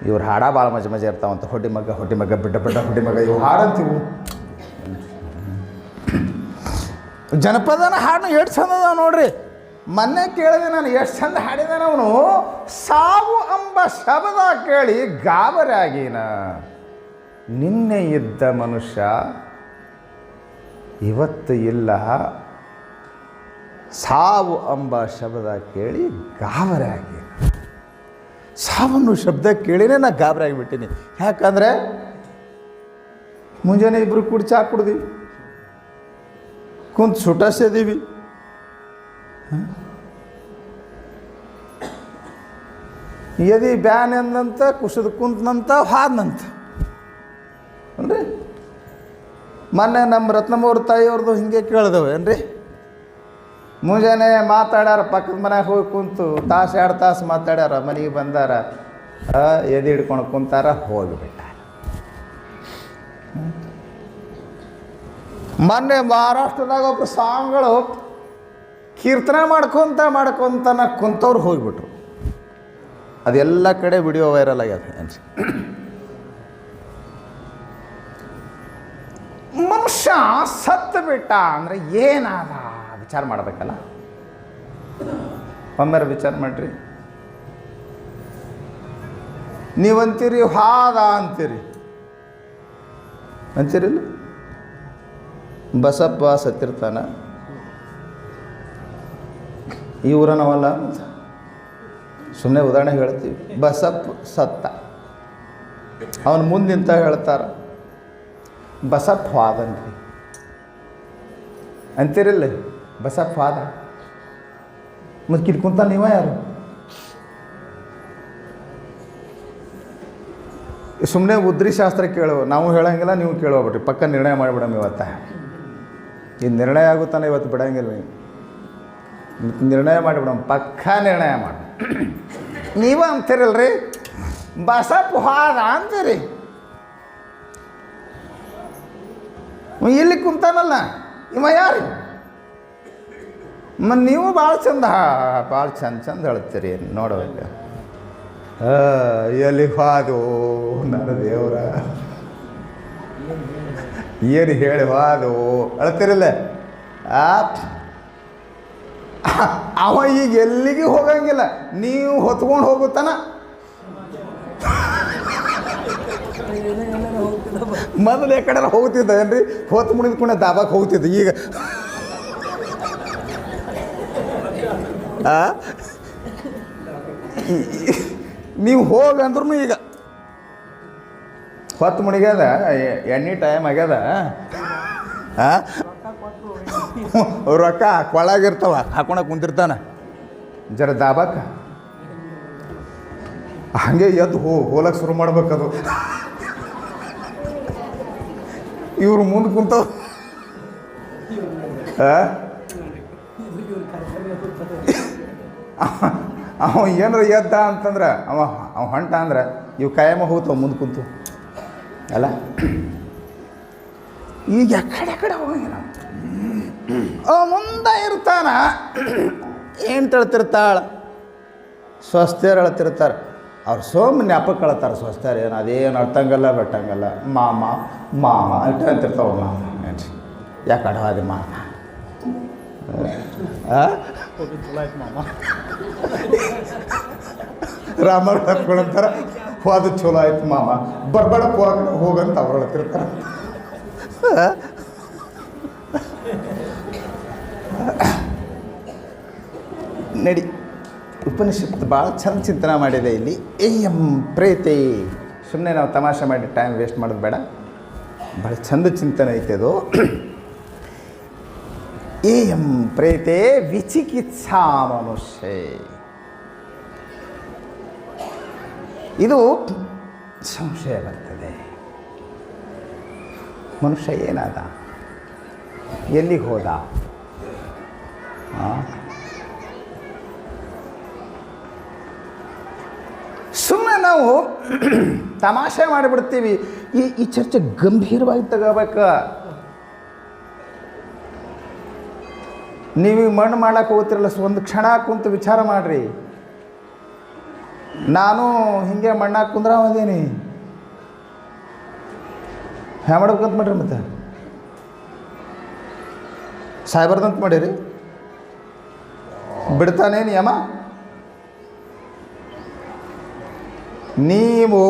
ಇವ್ರು ಹಾಡ ಭಾಳ ಮಜಾ ಇರ್ತಾವಂತ. ಹೊಡಿ ಮಗ ಬಿಡ್ಡ ಹೊಡಿ ಮಗ, ಇವು ಹಾಡಂತೀವು. ಜನಪದನ ಹಾಡನ್ನ ಎಷ್ಟು ಚಂದ ಅದಾವ ನೋಡ್ರಿ. ಮೊನ್ನೆ ಕೇಳಿದೆ ನಾನು, ಎಷ್ಟು ಚಂದ ಹಾಡಿದಾನ ಅವನು. ಸಾವು ಎಂಬ ಶಬ್ದ ಕೇಳಿ ಗಾಬರಾಗಿನ. ನಿನ್ನೆ ಇದ್ದ ಮನುಷ್ಯ ಇವತ್ತು ಇಲ್ಲ. ಸಾವು ಎಂಬ ಶಬ್ದ ಕೇಳಿ ಗಾಬರಾಗಿನ. ಸಾವನ್ನು ಶಬ್ದ ಕೇಳಿನೇ ನಾ ಗಾಬರಿ ಆಗಿಬಿಟ್ಟಿನಿ. ಯಾಕಂದರೆ ಮುಂಜಾನೆ ಇಬ್ಬರು ಕೂಡಿ ಚಾ ಕುಡ್ದೀವಿ, ಕುಂತು ಸುಟಾಸದೀವಿ. ಎದಿ ಬ್ಯಾನ್ ಎಂದಂತ ಕುಸಿದು ಕುಂತನಂತ ಹಾದನಂತ ಅನ್ರಿ. ಮೊನ್ನೆ ನಮ್ಮ ರತ್ನಮ್ಮವ್ರ ತಾಯಿಯವ್ರದ್ದು ಹಿಂಗೆ ಕೇಳಿದವು ಏನ್ರಿ, ಮುಂಜಾನೆ ಮಾತಾಡ್ಯಾರ, ಪಕ್ಕದ ಮನ್ಯಾಗ ಹೋಗಿ ಕುಂತು ತಾಸು 2 ತಾಸು ಮಾತಾಡ್ಯಾರ, ಮನೆಗೆ ಬಂದಾರ, ಎದೆ ಹಿಡ್ಕೊಂಡು ಕುಂತಾರ, ಹೋಗಿಬಿಟ್ಟ. ಮೊನ್ನೆ ಮಹಾರಾಷ್ಟ್ರದಾಗ ಒಬ್ಬರು ಸಾಂಗ್ಗಳು ಕೀರ್ತನೆ ಮಾಡ್ಕೊತನ ಕುಂತವ್ರು ಹೋಗಿಬಿಟ್ರು. ಅದೆಲ್ಲ ಕಡೆ ವಿಡಿಯೋ ವೈರಲ್ ಆಗ್ಯದ. ಮನುಷ್ಯ ಸತ್ತು ಬಿಟ್ಟ ಅಂದರೆ ಏನಾದ ವಿಚಾರ ಮಾಡಬೇಕಲ್ಲ. ಒಮ್ಮೆರ ವಿಚಾರ ಮಾಡ್ರಿ. ನೀವಂತೀರಿ ಹಾದ ಅಂತೀರಿಲ್ಲ. ಬಸಪ್ಪ ಸತ್ತಿರ್ತಾನ, ಈ ಊರನವಲ್ಲ, ಸುಮ್ಮನೆ ಉದಾಹರಣೆ ಹೇಳ್ತೀವಿ. ಬಸಪ್ಪ ಸತ್ತ, ಅವನ ಮುಂದೆ ನಿಂತ ಹೇಳ್ತಾರ ಬಸಪ್ಪ ಹಾದನ್ರಿ ಅಂತೀರಿಲ್ಲ. ಬಸಪ್ಪ ಹಾದ ಮತ್ತು ಕಿಡ್ಕುಂತ ನೀವ ಯಾರು? ಸುಮ್ಮನೆ ಉದ್ರಿ ಶಾಸ್ತ್ರ ಕೇಳುವ, ನಾವು ಹೇಳಂಗಿಲ್ಲ, ನೀವು ಕೇಳೋಗ್ಬಿಟ್ರಿ. ಪಕ್ಕ ನಿರ್ಣಯ ಮಾಡಿಬಿಡಮ್ ಇವತ್ತ. ಇದು ನಿರ್ಣಯ ಆಗುತ್ತಾನೆ ಇವತ್ತು ಬಿಡಂಗಿಲ್ಲ. ನೀವು ನಿರ್ಣಯ ಮಾಡಿಬಿಡಮ್, ಪಕ್ಕ ನಿರ್ಣಯ ಮಾಡಿ. ನೀವ ಅಂತೀರಲ್ರಿ ಬಸಪ್ಪ ಹಾದ ಅಂತೀರಿ. ಇಲ್ಲಿ ಕುಂತಾನಲ್ಲ ಇವ ಯಾರು? ನೀವು ಭಾಳ ಚಂದ ಚಂದ ಹೇಳ್ತೀರಿ ನೋಡ್ಬೇಕು. ಎಲ್ಲಿ ಹಾದು ನನ್ನ ದೇವ್ರ, ಏನು ಹೇಳಿ ಹಾದು ಅಳ್ತಿರಲ್ಲ. ಅವ ಈಗ ಎಲ್ಲಿಗೆ ಹೋಗಂಗಿಲ್ಲ, ನೀವು ಹೊತ್ಕೊಂಡು ಹೋಗುತ್ತಾನ. ಮೊದಲು ಕಡೆ ಹೋಗ್ತಿದ್ದ ಏನ್ರಿ, ಹೊತ್ತು ಮುಡಿದ್ಕೊಂಡೆ ದಾಬಾಕ್ಕೆ ಹೋಗ್ತಿದ್ದ. ಈಗ ನೀವು ಹೋಗಂದ್ರೂ ಈಗ ಹೊತ್ತು ಮುಡಿಗ್ಯದ, ಎಣ್ಣೆ ಟೈಮ್ ಆಗ್ಯದ. ರೊಕ್ಕ ಕೊಳಾಗಿರ್ತಾವ, ಹಾಕೊಳಕ್ಕೆ ಕುಂತಿರ್ತಾನ ಜರ ದಾಬಾಕ. ಹಾಗೆ ಎದ್ದು ಹೋಲಕ್ಕೆ ಶುರು ಮಾಡ್ಬೇಕದು. ಇವ್ರು ಮುಂದೆ ಕುಂತವ. ಅವ ಏನಾರ ಎದ್ದ ಅಂತಂದ್ರೆ ಅವ ಹೊಂಟ ಅಂದ್ರೆ ಇವು ಕಾಯಮ್ಮ ಹೋಗ್ತಾವ ಮುಂದೆ ಕುಂತು ಅಲ್ಲ. ಈಗ ಕಡೆ ಹೋಗಿಲ್ಲ, ಅವ ಮುಂದೆ ಇರ್ತಾನ. ಏನು ತಳ್ತಿರ್ತಾಳ, ಸ್ವಸ್ಥರು ಅಳ್ತಿರ್ತಾರೆ. ಅವ್ರು ಸೋಮ್ ಜ್ಞಾಪಕ ಕಳ್ತಾರೆ ಸ್ವಸ್ಥರು. ಏನು ಅದೇನು ಅರ್ಥಂಗಲ್ಲ ಬೆಟ್ಟಂಗಲ್ಲ. ಮಾಮ ಇಟ್ಟು ಅಂತಿರ್ತಾವ. ಮಾಮ ಏನ್ರಿ ಯಾಕೆ ಅಡವಾದೆ ಮಾಮ? ರಾಮರು ಹತ್ಕೊಳಂತಾರ, ಹೋದ ಚಲೋ ಆಯ್ತು ಮಾಮ, ಬರ್ಬೇಡ ಹೋಗಂತ ಅವ್ರು ಹೇಳ್ತಿರ್ತಾರೆ. ನಡಿ, ಉಪನಿಷತ್ತು ಭಾಳ ಚಂದ ಚಿಂತನೆ ಮಾಡಿದೆ ಇಲ್ಲಿ. ಪ್ರೇತೆ, ಸುಮ್ಮನೆ ನಾವು ತಮಾಷೆ ಮಾಡಿ ಟೈಮ್ ವೇಸ್ಟ್ ಮಾಡೋದು ಬೇಡ, ಭಾಳ ಚಂದ ಚಿಂತನೆ ಐತೆ ಅದು. ಪ್ರೇತೆ ವಿಚಿಕಿತ್ಸಾ ಮನುಷ್ಯ. ಇದು ಸಂಶಯ ಬರ್ತದೆ. ಮನುಷ್ಯ ಏನಾದ, ಎಲ್ಲಿಗೆ ಹೋದ? ಸುಮ್ಮನೆ ನಾವು ತಮಾಷೆ ಮಾಡಿಬಿಡ್ತೀವಿ. ಈ ಚರ್ಚೆ ಗಂಭೀರವಾಗಿ ತಗೋಬೇಕು. ನೀವು ಮಣ್ಣು ಮಾಡಕ್ಕೆ ಹೋಗ್ತಿರಲ್ಲ, ಒಂದು ಕ್ಷಣ ಕುಂತು ವಿಚಾರ ಮಾಡಿರಿ. ನಾನು ಹಿಂಗೆ ಮಣ್ಣಾಕ ಕುಂದ್ರ ಅದೇನಿ ಹ್ಯಾ ಮಾಡ್ಬೇಕಂತ ಮಾಡಿರಿ. ಮತ್ತೆ ಸಾಯ್ಬಾರ್ದಂತ ಮಾಡಿರಿ, ಬಿಡ್ತಾನೆ ನಿಯಮ. ನೀವು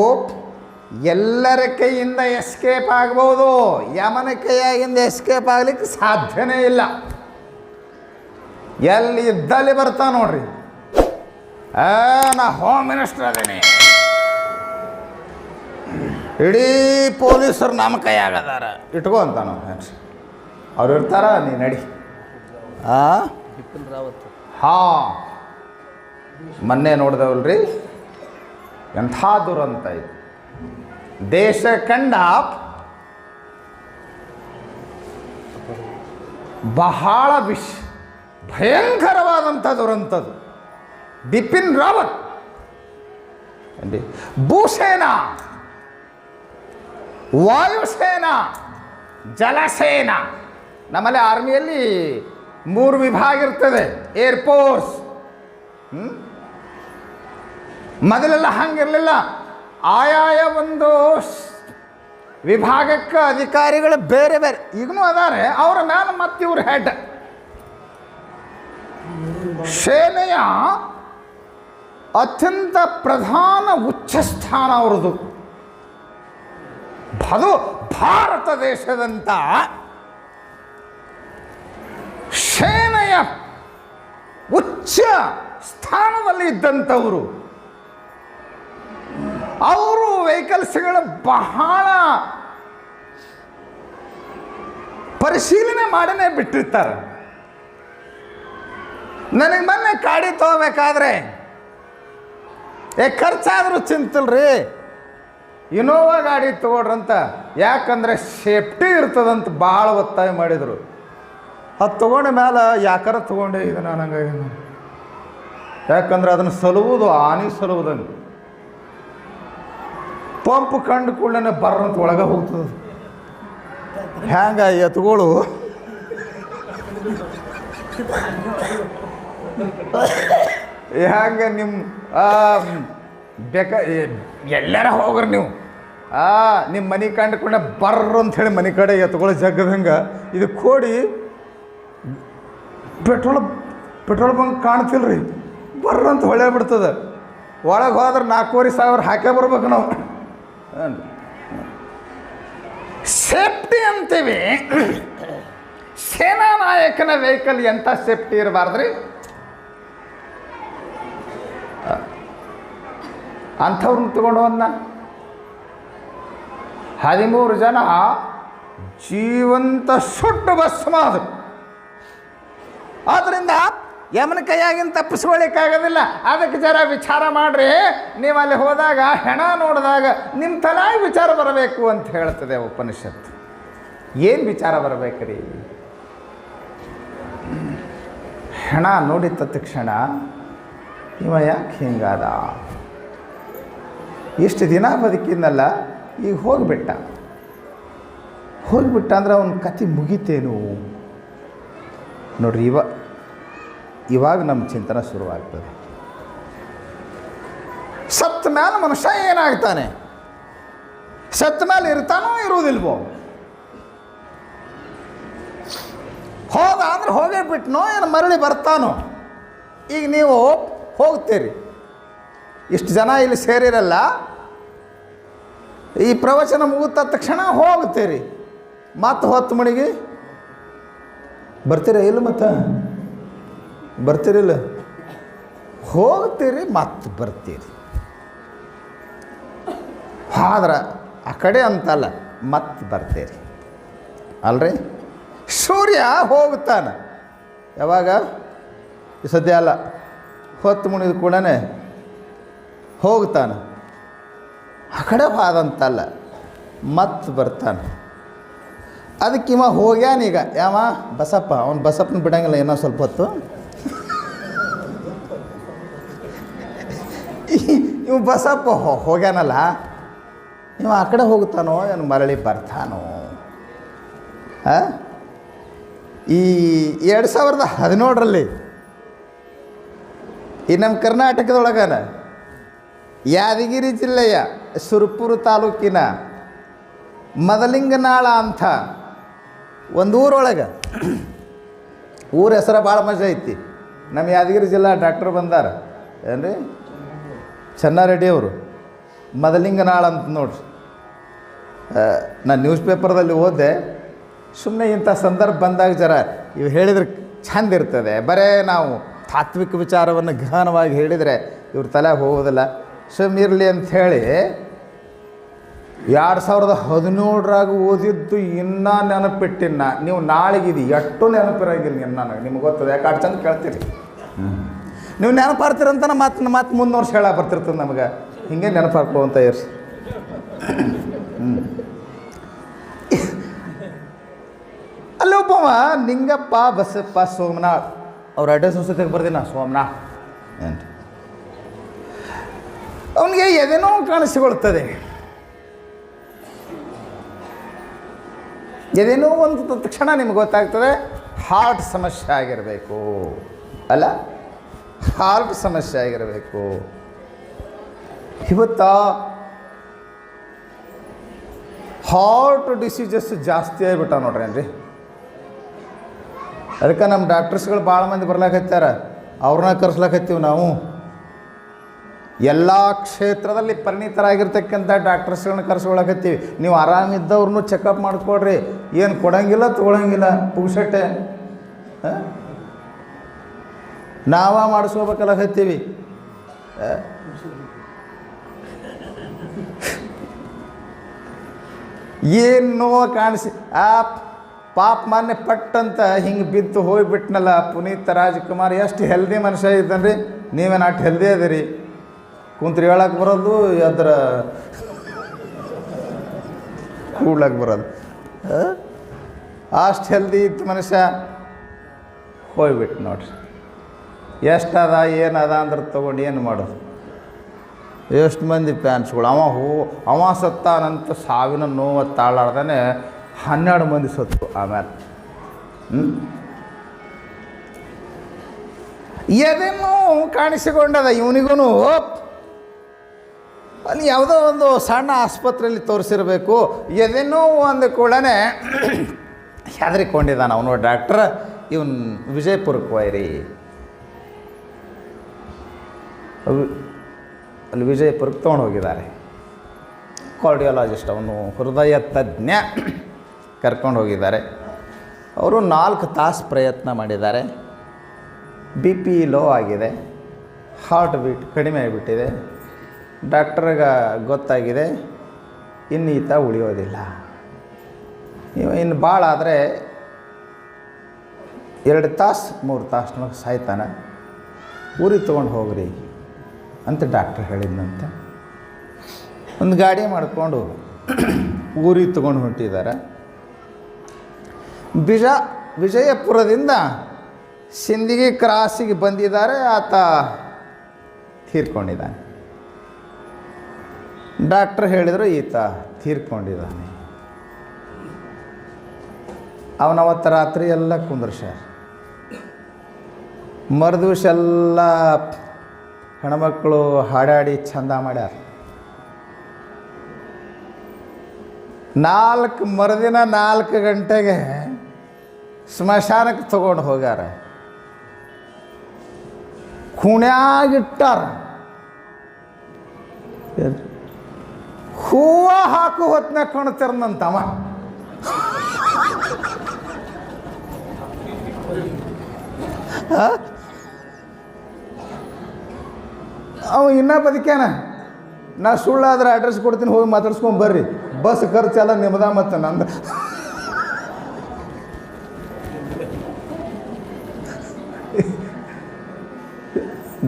ಎಲ್ಲರ ಕೈಯಿಂದ ಎಸ್ಕೇಪ್ ಆಗ್ಬೋದು, ಯಮನ ಕೈಯಾಗಿಂದ ಎಸ್ಕೇಪ್ ಆಗ್ಲಿಕ್ಕೆ ಸಾಧ್ಯನೇ ಇಲ್ಲ. ಎಲ್ಲಿ ಇದ್ದಲ್ಲಿ ಬರ್ತಾ ನೋಡ್ರಿ. ನಾ ಹೋಮ್ ಮಿನಿಸ್ಟರ್ ಅದೇನಿ, ಇಡೀ ಪೊಲೀಸರು ನಮ್ಮ ಕೈಯಾಗದಾರ ಇಟ್ಕೋ ಅಂತ ನಾವು ಅವ್ರು ಇರ್ತಾರ, ನೀ ನಡಿ. ಬಿಪಿನ್ ರಾವತ್. ಹಾಂ, ಮೊನ್ನೆ ನೋಡ್ದವಲ್ರಿ ಎಂಥ ದುರಂತ ಇದು. ದೇಶ ಕಂಡ ಬಹಳ ಭಯಂಕರವಾದಂಥ ದುರಂತದ್ದು. ಬಿಪಿನ್ ರಾವತ್, ಭೂಸೇನಾ, ವಾಯುಸೇನಾ, ಜಲಸೇನಾ. ನಮ್ಮಲ್ಲಿ ಆರ್ಮಿಯಲ್ಲಿ 3 ವಿಭಾಗ ಇರ್ತದೆ. ಏರ್ಫೋರ್ಸ್, ಮೊದಲೆಲ್ಲ ಹಂಗಿರಲಿಲ್ಲ. ಆಯಾಯ ಒಂದು ವಿಭಾಗಕ್ಕೆ ಅಧಿಕಾರಿಗಳು ಬೇರೆ ಬೇರೆ, ಈಗನೂ ಅದಾರೆ. ಅವರ ಮೇಲೆ ಮತ್ತೆ ಇವ್ರ ಹೆಡ್. ಸೇನೆಯ ಅತ್ಯಂತ ಪ್ರಧಾನ ಉಚ್ಚ ಸ್ಥಾನ ಅವ್ರದ್ದು. ಅದು ಭಾರತ ದೇಶದಂಥ ಸೇನೆಯ ಉಚ್ಚ ಸ್ಥಾನದಲ್ಲಿ ಇದ್ದಂಥವರು. ಅವರು ವೆಹಿಕಲ್ಸ್ಗಳು ಬಹಳ ಪರಿಶೀಲನೆ ಮಾಡನೇ ಬಿಟ್ಟಿರ್ತಾರೆ. ನನಗೆ ಮೊನ್ನೆ ಗಾಡಿ ತಗೋಬೇಕಾದ್ರೆ ಖರ್ಚಾದರೂ ಚಿಂತಿಲ್ರಿ, ಇನೋವಾ ಗಾಡಿ ತೊಗೊಳ್ರಂತ. ಯಾಕಂದರೆ ಸೇಫ್ಟಿ ಇರ್ತದಂತ ಭಾಳ ಒತ್ತಾಯ ಮಾಡಿದರು. ಅದು ತೊಗೊಂಡ ಮೇಲೆ ಯಾಕಾರ ತೊಗೊಂಡೆ ಇದು ನನಗೆ, ಯಾಕಂದ್ರೆ ಅದನ್ನು ಸಲುವುದು ಆನೆ ಸಲುವುದನ್ನು. ಪಂಪ್ ಕಂಡು ಕೂಡಲೇ ಬರ್ರಂತ ಒಳಗೆ ಹೋಗ್ತದೆ. ಹ್ಯಾಂಗ ಎತ್ಗಳು ಹ್ಯಾಂಗ ನಿಮ್ಮ ಎಲ್ಲಾರ ಹೋಗ್ರಿ ನೀವು, ನಿಮ್ಮ ಮನೆ ಕಂಡುಕೊಂಡೆ ಬರ್ರ ಅಂಥೇಳಿ ಮನೆ ಕಡೆ ಎತ್ಕೊಳ್ಳೋ ಜಗ್ಗದಂಗೆ. ಇದು ಕೋಡಿ ಪೆಟ್ರೋಲ್ ಬಂಕ್ ಕಾಣ್ತಿಲ್ರಿ, ಬರ್ರ ಅಂತ ಹೊಳೆ ಬಿಡ್ತದೆ. ಒಳಗೆ ಹೋದ್ರೆ 4,500 ಹಾಕೇ ಬರ್ಬೇಕು ನಾವು. ಸೇಫ್ಟಿ ಅಂತೀವಿ. ಸೇನಾ ನಾಯಕನ ವೆಹಿಕಲ್ ಎಂಥ ಸೇಫ್ಟಿ ಇರಬಾರ್ದ್ರಿ. ಅಂಥವ್ರನ್ನ ತಗೊಂಡು ಹೋದ್ನ 13 ಜನ ಜೀವಂತ ಸುಟ್ಟು ಭಸ್ಮ ಆದರು. ಆದ್ದರಿಂದ ಯಮನ ಕೈಯಾಗಿನ ತಪ್ಪಿಸ್ಕೊಳ್ಳಿಕ್ಕಾಗೋದಿಲ್ಲ. ಅದಕ್ಕೆ ಜರ ವಿಚಾರ ಮಾಡಿರಿ. ನೀವು ಅಲ್ಲಿ ಹೋದಾಗ ಹೆಣ ನೋಡಿದಾಗ ನಿಮ್ಮ ತಲೆಯಾಗಿ ವಿಚಾರ ಬರಬೇಕು ಅಂತ ಹೇಳ್ತದೆ ಉಪನಿಷತ್ತು. ಏನು ವಿಚಾರ ಬರಬೇಕ್ರಿ? ಹೆಣ ನೋಡಿದ ತಕ್ಷಣ ಇವ ಯಾಕೆ ಹಿಂಗಾದ, ಇಷ್ಟು ದಿನ ಬದುಕಿದ್ನಲ್ಲ, ಈಗ ಹೋಗಿಬಿಟ್ಟ ಅಂದ್ರೆ ಅವನ ಕತೆ ಮುಗಿತೇನು ನೋಡ್ರಿ. ಇವಾಗ ನಮ್ಮ ಚಿಂತನೆ ಶುರುವಾಗ್ತದೆ. ಸತ್ತ ಮೇಲೆ ಮನುಷ್ಯ ಏನಾಗ್ತಾನೆ? ಸತ್ತ ಮೇಲೆ ಇರ್ತಾನೋ ಇರುವುದಿಲ್ವೋ? ಹೋದ ಅಂದ್ರೆ ಹೋಗೇ ಬಿಟ್ನೋ ಏನು ಮರಳಿ ಬರ್ತಾನೋ? ಈಗ ನೀವು ಹೋಗ್ತೀರಿ, ಇಷ್ಟು ಜನ ಇಲ್ಲಿ ಸೇರಿರಲ್ಲ, ಈ ಪ್ರವಚನ ಮುಗಿದ ತಕ್ಷಣ ಹೋಗ್ತೀರಿ. ಮತ್ತು 10 ಮಣಿಗೆ ಬರ್ತೀರ ಇಲ್ಲ? ಮತ್ತು ಬರ್ತೀರಿಲ್ಲ? ಹೋಗ್ತೀರಿ ಮತ್ತು ಬರ್ತೀರಿ. ಆದ್ರೆ ಆ ಕಡೆ ಅಂತಲ್ಲ, ಮತ್ತೆ ಬರ್ತೀರಿ ಅಲ್ರಿ. ಸೂರ್ಯ ಹೋಗ್ತಾನೆ ಯಾವಾಗ? ಸದ್ಯ ಅಲ್ಲ, 10 ಮುಣಿದ ಕೂಡ ಹೋಗ್ತಾನೆ. ಆ ಕಡೆ ಹೋದಂತಲ್ಲ, ಮತ್ತೆ ಬರ್ತಾನೆ. ಅದಕ್ಕೆ ಇವ ಹೋಗ್ಯಾನೀಗ. ಯಾವ ಬಸಪ್ಪ, ಅವ್ನು ಬಸಪ್ಪನ ಬಿಡಂಗಿಲ್ಲ ಏನೋ ಸ್ವಲ್ಪ ಹೊತ್ತು. ಇವು ಬಸಪ್ಪ ಹೋಗ್ಯಾನಲ್ಲ, ಇವ ಆ ಕಡೆ ಹೋಗ್ತಾನೋ ಏನು ಮರಳಿ ಬರ್ತಾನೋ? ಈ 2017ರಲ್ಲಿ ಈ ನಮ್ಮ ಕರ್ನಾಟಕದೊಳಗನ ಯಾದಗಿರಿ ಜಿಲ್ಲೆಯ ಸುರಪುರ ತಾಲೂಕಿನ ಮದಲಿಂಗನಾಳ ಅಂತ ಒಂದು ಊರೊಳಗೆ, ಊರ ಹೆಸರು ಭಾಳ ಮಜಾ ಐತಿ. ನಮ್ಮ ಯಾದಗಿರಿ ಜಿಲ್ಲಾ ಡಾಕ್ಟರ್ ಬಂದಾರ ಏನ್ರಿ, ಚೆನ್ನಾರೆಡ್ಡಿ ಅವರು. ಮದಲಿಂಗನಾಳ ಅಂತ ನೋಡ್ರಿ. ನಾನು ನ್ಯೂಸ್ ಪೇಪರ್ದಲ್ಲಿ ಓದಿದೆ. ಸುಮ್ಮನೆ ಇಂಥ ಸಂದರ್ಭ ಬಂದಾಗ ಜರ ಇವು ಹೇಳಿದ್ರೆ ಚಂದ ಇರ್ತದೆ. ಬರೇ ನಾವು ತಾತ್ವಿಕ ವಿಚಾರವನ್ನು ಗಹನವಾಗಿ ಹೇಳಿದರೆ ಇವ್ರ ತಲೆಗೆ ಹೋಗೋದಿಲ್ಲ. ಸುಮ್ಮಿರಲಿ ಅಂಥೇಳಿ 2017ರಾಗ ಓದಿದ್ದು ಇನ್ನೂ ನೆನಪಿಟ್ಟಿನ. ನೀವು ನಾಳೆಗಿದು ಎಷ್ಟು ನೆನಪಿರಂಗಿಲ್ಲ ನನಗೆ, ನಿಮ್ಗೆ ಗೊತ್ತದೆ. ಯಾಕೆ ಅಷ್ಟು ಚಂದ ಕೇಳ್ತೀರಿ. ನೀವು ನೆನಪಾರ್ತೀರಂತ ಮತ್ತೆ ಮುಂದೆ ವರ್ಷ ಹೇಳ ಬರ್ತಿರ್ತದೆ ನಮಗೆ. ಹಿಂಗೆ ನೆನಪಾರ್ಕೊ ಅಂತ ಇರ್ಸಿ. ಅಲ್ಲಿ ಒಬ್ಬವ ನಿಂಗಪ್ಪ ಬಸಪ್ಪ ಸೋಮನಾಥ್ ಅವ್ರ ಅಡ್ರೆಸ್ ಹೊಸತೆಗೆ ಬರ್ದಿನ ಸೋಮನಾಥ್ ಏನು, ಅವನಿಗೆ ಎದೇನೋ ಕಾಣಿಸಿಕೊಳ್ತದೆ. ಎದೇನೋ ಒಂದು ತಕ್ಷಣ ನಿಮ್ಗೆ ಗೊತ್ತಾಗ್ತದೆ ಹಾರ್ಟ್ ಸಮಸ್ಯೆ ಆಗಿರಬೇಕು. ಅಲ್ಲ, ಹಾರ್ಟ್ ಸಮಸ್ಯೆ ಆಗಿರಬೇಕು. ಇವತ್ತು ಹಾರ್ಟ್ ಡಿಸೀಸಸ್ ಜಾಸ್ತಿ ಆಗಿಬಿಟ್ಟ ನೋಡ್ರಿ ಏನ್ರಿ. ಅದಕ್ಕೆ ನಮ್ಮ ಡಾಕ್ಟರ್ಸ್ಗಳು ಭಾಳ ಮಂದಿ ಬರ್ಲಾಕತ್ತಾರ. ಅವ್ರನ್ನ ಕರ್ಸ್ಲಾಕತ್ತೀವಿ ನಾವು. ಎಲ್ಲ ಕ್ಷೇತ್ರದಲ್ಲಿ ಪರಿಣಿತರಾಗಿರ್ತಕ್ಕಂಥ ಡಾಕ್ಟರ್ಸ್ಗಳನ್ನ ಕರ್ಸ್ಕೊಳಕತ್ತೀವಿ. ನೀವು ಆರಾಮಿದ್ದವ್ರನ್ನೂ ಚೆಕಪ್ ಮಾಡ್ಕೊಳ್ರಿ. ಏನು ಕೊಡೋಂಗಿಲ್ಲ ತೊಗೊಳಂಗಿಲ್ಲ, ಪುಗ್ಸಟ್ಟೆ ನಾವ ಮಾಡಿಸ್ಕೋಬೇಕಲ್ಲಕತ್ತೀವಿ. ಏನು ನೋವು ಕಾಣಿಸಿ ಆ ಪಾಪ ಮೊನ್ನೆ ಪಟ್ಟಂತ ಹಿಂಗೆ ಬಿದ್ದು ಹೋಗಿಬಿಟ್ನಲ್ಲ ಪುನೀತ್ ರಾಜ್ಕುಮಾರ್. ಎಷ್ಟು ಹೆಲ್ದಿ ಮನುಷ್ಯ ಇದ್ದಾನೆ ರೀ. ನೀವೇನು ಅಷ್ಟು ಹೆಲ್ದಿ ಅದಿರಿ, ಕುಂತ್ರಿ ಹೇಳಕ್ಕೆ ಬರೋದು, ಅದ್ರ ಕೂಡ್ಲಕ್ಕೆ ಬರೋದು. ಅಷ್ಟು ಹೆಲ್ದಿ ಇತ್ತು ಮನುಷ್ಯ, ಹೋಗ್ಬಿಟ್ಟು ನೋಡ್ರಿ. ಎಷ್ಟದ ಏನದ ಅಂದ್ರೆ ತೊಗೊಂಡು ಏನು ಮಾಡೋದು. ಎಷ್ಟು ಮಂದಿ ಫ್ಯಾನ್ಸ್ಗಳು. ಅವ ಸತ್ತಾನಂತ ಸಾವಿನ ನೋವು ತಾಳಾಡ್ದಾನೆ 12 ಮಂದಿ ಸತ್ತು. ಆಮೇಲೆ ಎದೇನೋ ಕಾಣಿಸಿಕೊಂಡದ ಇವನಿಗೂ. ಅಲ್ಲಿ ಯಾವುದೋ ಒಂದು ಸಣ್ಣ ಆಸ್ಪತ್ರೆಯಲ್ಲಿ ತೋರಿಸಿರಬೇಕು. ಎದೇನೋ ಒಂದು ಕೂಡಲೇ ಹೆದರಿಕೊಂಡಿದ್ದಾನೆ ಅವನು ಡಾಕ್ಟ್ರ್. ಇವನು ವಿಜಯಪುರಕ್ಕೆ ಹೋಯ್ರಿ. ಅಲ್ಲಿ ವಿಜಯಪುರಕ್ಕೆ ತೊಗೊಂಡು ಹೋಗಿದ್ದಾರೆ. ಕಾರ್ಡಿಯಾಲಜಿಸ್ಟ್, ಅವನು ಹೃದಯ ತಜ್ಞ ಕರ್ಕೊಂಡು ಹೋಗಿದ್ದಾರೆ. ಅವರು 4 ತಾಸು ಪ್ರಯತ್ನ ಮಾಡಿದ್ದಾರೆ. BP ಲೋ ಆಗಿದೆ, ಹಾರ್ಟ್ ಬೀಟ್ ಕಡಿಮೆ ಆಗಿಬಿಟ್ಟಿದೆ. ಡಾಕ್ಟ್ರಿಗೆ ಗೊತ್ತಾಗಿದೆ ಇನ್ನು ಈತ ಉಳಿಯೋದಿಲ್ಲ, ಇನ್ನು ಭಾಳ ಆದರೆ 2 ತಾಸು 3 ತಾಸಿನೊಳಗೆ ಸಾಯ್ತಾನೆ, ಊರಿಗೆ ತೊಗೊಂಡು ಹೋಗ್ರಿ ಅಂತ ಡಾಕ್ಟ್ರ್ ಹೇಳಿದ್ನಂತೆ. ಒಂದು ಗಾಡಿ ಮಾಡಿಕೊಂಡು ಊರಿಗೆ ತೊಗೊಂಡು ಹೊಂಟಿದ್ದಾರೆ. ವಿಜಯಪುರದಿಂದ ಸಿಂದಗಿ ಕ್ರಾಸಿಗೆ ಬಂದಿದ್ದಾರೆ. ಆತ ತೀರ್ಕೊಂಡಿದ್ದಾನೆ. ಡಾಕ್ಟ್ರ್ ಹೇಳಿದರು ಈತ ತೀರ್ಕೊಂಡಿದ್ದಾನೆ. ಅವನವತ್ತು ರಾತ್ರಿ ಎಲ್ಲ ಕುಂದ್ರಸ್ಯಾರ. ಮರುದಿವಸ ಎಲ್ಲ ಹೆಣ್ಮಕ್ಳು ಹಾಡಾಡಿ ಚಂದ ಮಾಡ್ಯಾರ. ಮರುದಿನ 4 ಗಂಟೆಗೆ ಸ್ಮಶಾನಕ್ಕೆ ತಗೊಂಡು ಹೋಗ್ಯಾರ. ಕುಣ್ಯಾಗಿಟ್ಟಾರ. ಹೂವ ಹಾಕು ಹೊತ್ನಾಗ ಕಾಣ್ತಿರಂತವ. ಅವ ಇನ್ನೂ ಬದುಕ್ಯಾನ. ನಾ ಸುಳ್ಳಾದ್ರೆ ಅಡ್ರೆಸ್ ಕೊಡ್ತೀನಿ, ಹೋಗಿ ಮಾತಾಡ್ಸ್ಕೊಂಡು ಬರ್ರಿ. ಬಸ್ ಖರ್ಚೆಲ್ಲ ನಿಮ್ದ ಮತ್ತು ನಂದು.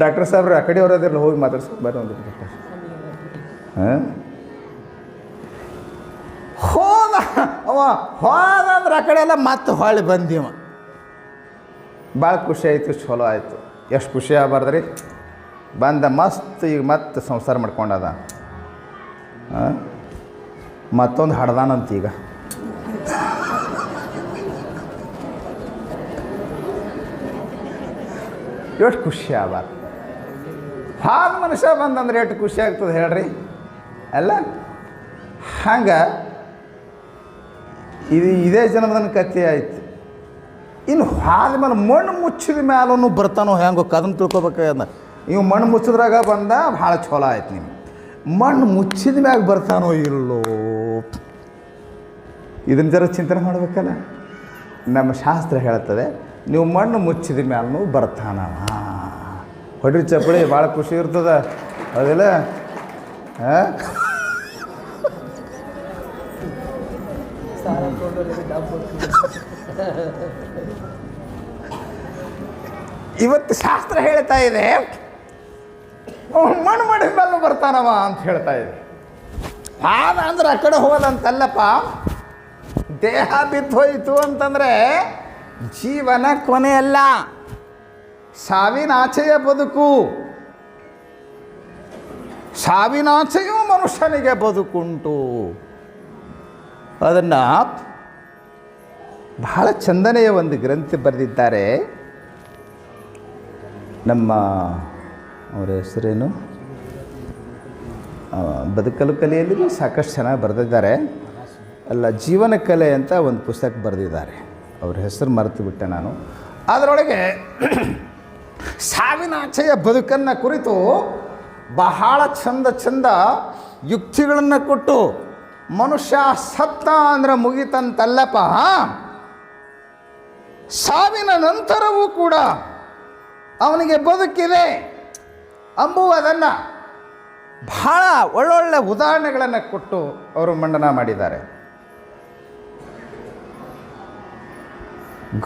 ಡಾಕ್ಟರ್ ಸಾಹೇಬ್ರೆ ಆ ಕಡೆ ಅವರದಿರಲ್ಲ, ಹೋಗಿ ಮಾತಾಡ್ಸ್ಕೊಂಡು ಬರ್ರಿ ಒಂದು. ಹೋದಂದ್ರೆ ಆ ಕಡೆ ಎಲ್ಲ ಮತ್ತೆ ಹೊಳ್ಳಿ ಬಂದೀವ. ಭಾಳ ಖುಷಿ ಆಯಿತು, ಚಲೋ ಆಯಿತು. ಎಷ್ಟು ಖುಷಿ ಆಗಬಾರ್ದ್ರಿ. ಬಂದ ಮಸ್ತ್ ಈಗ ಮತ್ತೆ ಸಂಸಾರ ಮಾಡ್ಕೊಂಡದ. ಮತ್ತೊಂದು ಹಡ್ದಾನಂತ ಈಗ. ಎಷ್ಟು ಖುಷಿ ಆಗಬಾರ್ದು. ಹಾಗ ಮನುಷ್ಯ ಬಂದಂದ್ರೆ ಎಷ್ಟು ಖುಷಿ ಆಗ್ತದೆ ಹೇಳ್ರಿ. ಅಲ್ಲ ಹಂಗೆ ಇದೇ ಜನ್ಮದನ ಕಥೆ ಆಯ್ತು. ಇನ್ನು ಆದ್ಮೇಲೆ ಮಣ್ಣು ಮುಚ್ಚಿದ ಮ್ಯಾಲೂ ಬರ್ತಾನೋ ಹೆಂಗೋ ಅದನ್ನು ತಿಳ್ಕೊಬೇಕಾಗ. ಇವು ಮಣ್ಣು ಮುಚ್ಚಿದ್ರಾಗ ಬಂದ ಭಾಳ ಚಲೋ ಆಯ್ತು. ನೀವು ಮಣ್ಣು ಮುಚ್ಚಿದ ಮ್ಯಾಗ ಬರ್ತಾನೋ ಇಲ್ಲೋ, ಇದನ್ನು ಜರ ಚಿಂತನೆ ಮಾಡಬೇಕಲ್ಲ. ನಮ್ಮ ಶಾಸ್ತ್ರ ಹೇಳ್ತದೆ, ನೀವು ಮಣ್ಣು ಮುಚ್ಚಿದ ಮ್ಯಾಲೂ ಬರ್ತಾನವ. ಹೊಡ್ರಿ ಚಪ್ಪಳಿ, ಭಾಳ ಖುಷಿ ಇರ್ತದ ಹೌದಿಲ್ಲ? ಹಾಂ, ಇವತ್ತು ಶಾಸ್ತ್ರ ಹೇಳ್ತಾ ಇದೆ ಮಣ್ಣು ಮಾಡಿದ ಮೇಲೆ ಬರ್ತಾನವ ಅಂತ ಹೇಳ್ತಾ ಇದೆ. ಅಂದ್ರೆ ಆ ಕಡೆ ಹೋದಂತಲ್ಲಪ್ಪ, ದೇಹ ಬಿದ್ದು ಹೋಯಿತು ಅಂತಂದರೆ ಜೀವನ ಕೊನೆಯಲ್ಲ, ಸಾವಿನಾಚೆಯ ಬದುಕು. ಸಾವಿನಾಚೆಯೂ ಮನುಷ್ಯನಿಗೆ ಬದುಕುಂಟು. ಅದನ್ನು ಬಹಳ ಚಂದನೆಯ ಒಂದು ಗ್ರಂಥಿ ಬರೆದಿದ್ದಾರೆ. ನಮ್ಮ ಅವರ ಹೆಸರೇನು, ಬದುಕಲು ಕಲೆಯಲ್ಲಿ ಸಾಕಷ್ಟು ಚೆನ್ನಾಗಿ ಬರೆದಿದ್ದಾರೆ. ಅಲ್ಲ, ಜೀವನ ಕಲೆ ಅಂತ ಒಂದು ಪುಸ್ತಕ ಬರೆದಿದ್ದಾರೆ. ಅವ್ರ ಹೆಸರು ಮರೆತು ಬಿಟ್ಟೆ ನಾನು. ಅದರೊಳಗೆ ಸಾವಿನಾಚೆಯ ಬದುಕನ್ನು ಕುರಿತು ಬಹಳ ಚಂದ ಯುಕ್ತಿಗಳನ್ನು ಕೊಟ್ಟು, ಮನುಷ್ಯ ಸತ್ತ ಅಂದ್ರೆ ಮುಗಿತಂತಲ್ಲಪ್ಪ, ಸಾವಿನ ನಂತರವೂ ಕೂಡ ಅವನಿಗೆ ಬದುಕಿದೆ ಅಂಬುವುದನ್ನು ಬಹಳ ಒಳ್ಳೊಳ್ಳೆ ಉದಾಹರಣೆಗಳನ್ನು ಕೊಟ್ಟು ಅವರು ಮಂಡನ ಮಾಡಿದ್ದಾರೆ.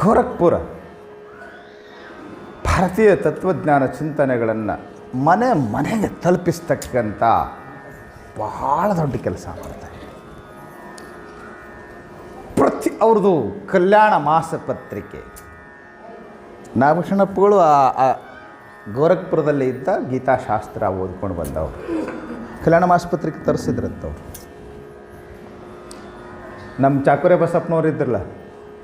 ಗೋರಖ್ಪುರ ಭಾರತೀಯ ತತ್ವಜ್ಞಾನ ಚಿಂತನೆಗಳನ್ನು ಮನೆ ಮನೆಗೆ ತಲುಪಿಸ್ತಕ್ಕಂಥ ಬಹಳ ದೊಡ್ಡ ಕೆಲಸ ಮಾಡ್ತಾರೆ. ಅವ್ರದ್ದು ಕಲ್ಯಾಣ ಮಾಸಪತ್ರಿಕೆ, ನಾಗಭೂಷಣಪ್ಪಗಳು ಆ ಗೋರಖ್ಪುರದಲ್ಲಿ ಇದ್ದ ಗೀತಾಶಾಸ್ತ್ರ ಓದ್ಕೊಂಡು ಬಂದವರು. ಕಲ್ಯಾಣ ಮಾಸಪತ್ರಿಕೆ ತರಿಸಿದ್ರಂತವ್ರು. ನಮ್ಮ ಚಾಕುರೆ ಬಸಪ್ಪನವ್ರು ಇದ್ರಲ್ಲ,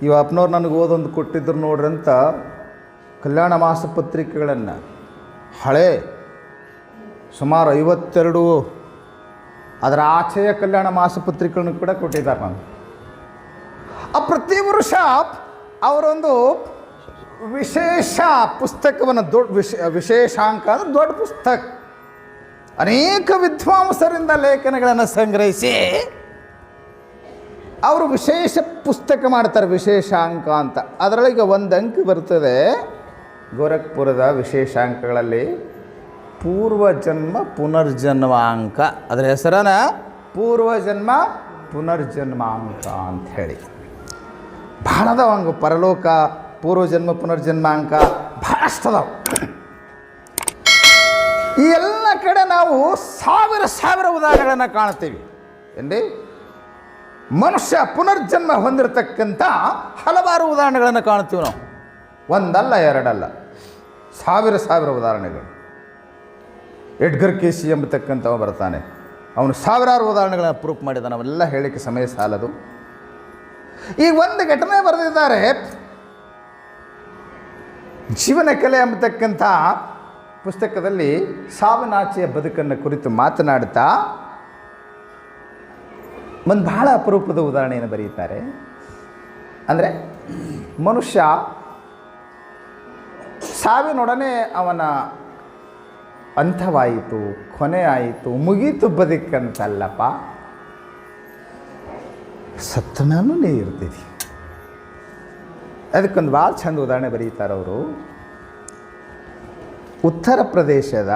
ಇವ ಅಪ್ಪನವ್ರು ನನಗೆ ಓದೊಂದು ಕೊಟ್ಟಿದ್ರು ನೋಡ್ರಿ ಅಂತ ಕಲ್ಯಾಣ ಮಾಸಪತ್ರಿಕೆಗಳನ್ನು ಹಳೆ ಸುಮಾರು 52 ಅದರ ಆಚೆಯ ಕಲ್ಯಾಣ ಮಾಸಪತ್ರಿಕೆಗಳನ್ನು ಕೂಡ ಕೊಟ್ಟಿದ್ದಾರೆ. ನಾನು ಪ್ರತಿ ವರ್ಷ ಅವರೊಂದು ವಿಶೇಷ ಪುಸ್ತಕವನ್ನು, ದೊಡ್ಡ ವಿಶೇಷಾಂಕ ಅಂದರೆ ದೊಡ್ಡ ಪುಸ್ತಕ, ಅನೇಕ ವಿದ್ವಾಂಸರಿಂದ ಲೇಖನಗಳನ್ನು ಸಂಗ್ರಹಿಸಿ ಅವರು ವಿಶೇಷ ಪುಸ್ತಕ ಮಾಡ್ತಾರೆ, ವಿಶೇಷಾಂಕ ಅಂತ. ಅದರೊಳಗೆ ಒಂದು ಅಂಕ ಬರ್ತದೆ ಗೋರಖ್ಪುರದ ವಿಶೇಷಾಂಕಗಳಲ್ಲಿ, ಪೂರ್ವಜನ್ಮ ಪುನರ್ಜನ್ಮಾಂಕ. ಅದರ ಹೆಸರನ್ನ ಪೂರ್ವಜನ್ಮ ಪುನರ್ಜನ್ಮಾಂಕ ಅಂತ ಹೇಳಿ. ಭಾಳ ಅದಾವಂಗ, ಪರಲೋಕ, ಪೂರ್ವಜನ್ಮ ಪುನರ್ಜನ್ಮಾಂಕ ಭಾಳಷ್ಟು ಅದಾವ. ಈ ಎಲ್ಲ ಕಡೆ ನಾವು ಸಾವಿರ ಉದಾಹರಣೆಗಳನ್ನು ಕಾಣ್ತೀವಿ. ಏನ್ರಿ, ಮನುಷ್ಯ ಪುನರ್ಜನ್ಮ ಹೊಂದಿರತಕ್ಕಂಥ ಹಲವಾರು ಉದಾಹರಣೆಗಳನ್ನು ಕಾಣ್ತೀವಿ ನಾವು. ಒಂದಲ್ಲ ಎರಡಲ್ಲ, ಸಾವಿರ ಉದಾಹರಣೆಗಳು. ಎಡ್ಗರ್ ಕೇಸಿ ಎಂಬತಕ್ಕಂಥವ ಬರ್ತಾನೆ, ಅವನು ಸಾವಿರಾರು ಉದಾಹರಣೆಗಳನ್ನು ಪ್ರೂಫ್ ಮಾಡಿದ್ದಾನೆ. ಅವೆಲ್ಲ ಹೇಳಲಿಕ್ಕೆ ಸಮಯ ಸಾಲದು. ಈಗ ಒಂದು ಘಟನೆ ಬರೆದಿದ್ದಾರೆ, ಜೀವನ ಕಲೆ ಎಂಬತಕ್ಕಂಥ ಪುಸ್ತಕದಲ್ಲಿ ಸಾವಿನಾಚೆಯ ಬದುಕನ್ನು ಕುರಿತು ಮಾತನಾಡ್ತಾ ಒಂದು ಬಹಳ ಅಪರೂಪದ ಉದಾಹರಣೆಯನ್ನು ಬರೆಯುತ್ತಾರೆ. ಅಂದರೆ ಮನುಷ್ಯ ಸಾವಿನೊಡನೆ ಅವನ ಅಂಥವಾಯಿತು, ಕೊನೆ ಆಯಿತು, ಮುಗೀತು ಬದುಕಂತಲ್ಲಪ್ಪ, ಸತ್ತನೂ ನೀ ಇರ್ತೀವಿ. ಅದಕ್ಕೊಂದು ಭಾಳ ಚಂದ ಉದಾಹರಣೆ ಬರೀತಾರೆ ಅವರು. ಉತ್ತರ ಪ್ರದೇಶದ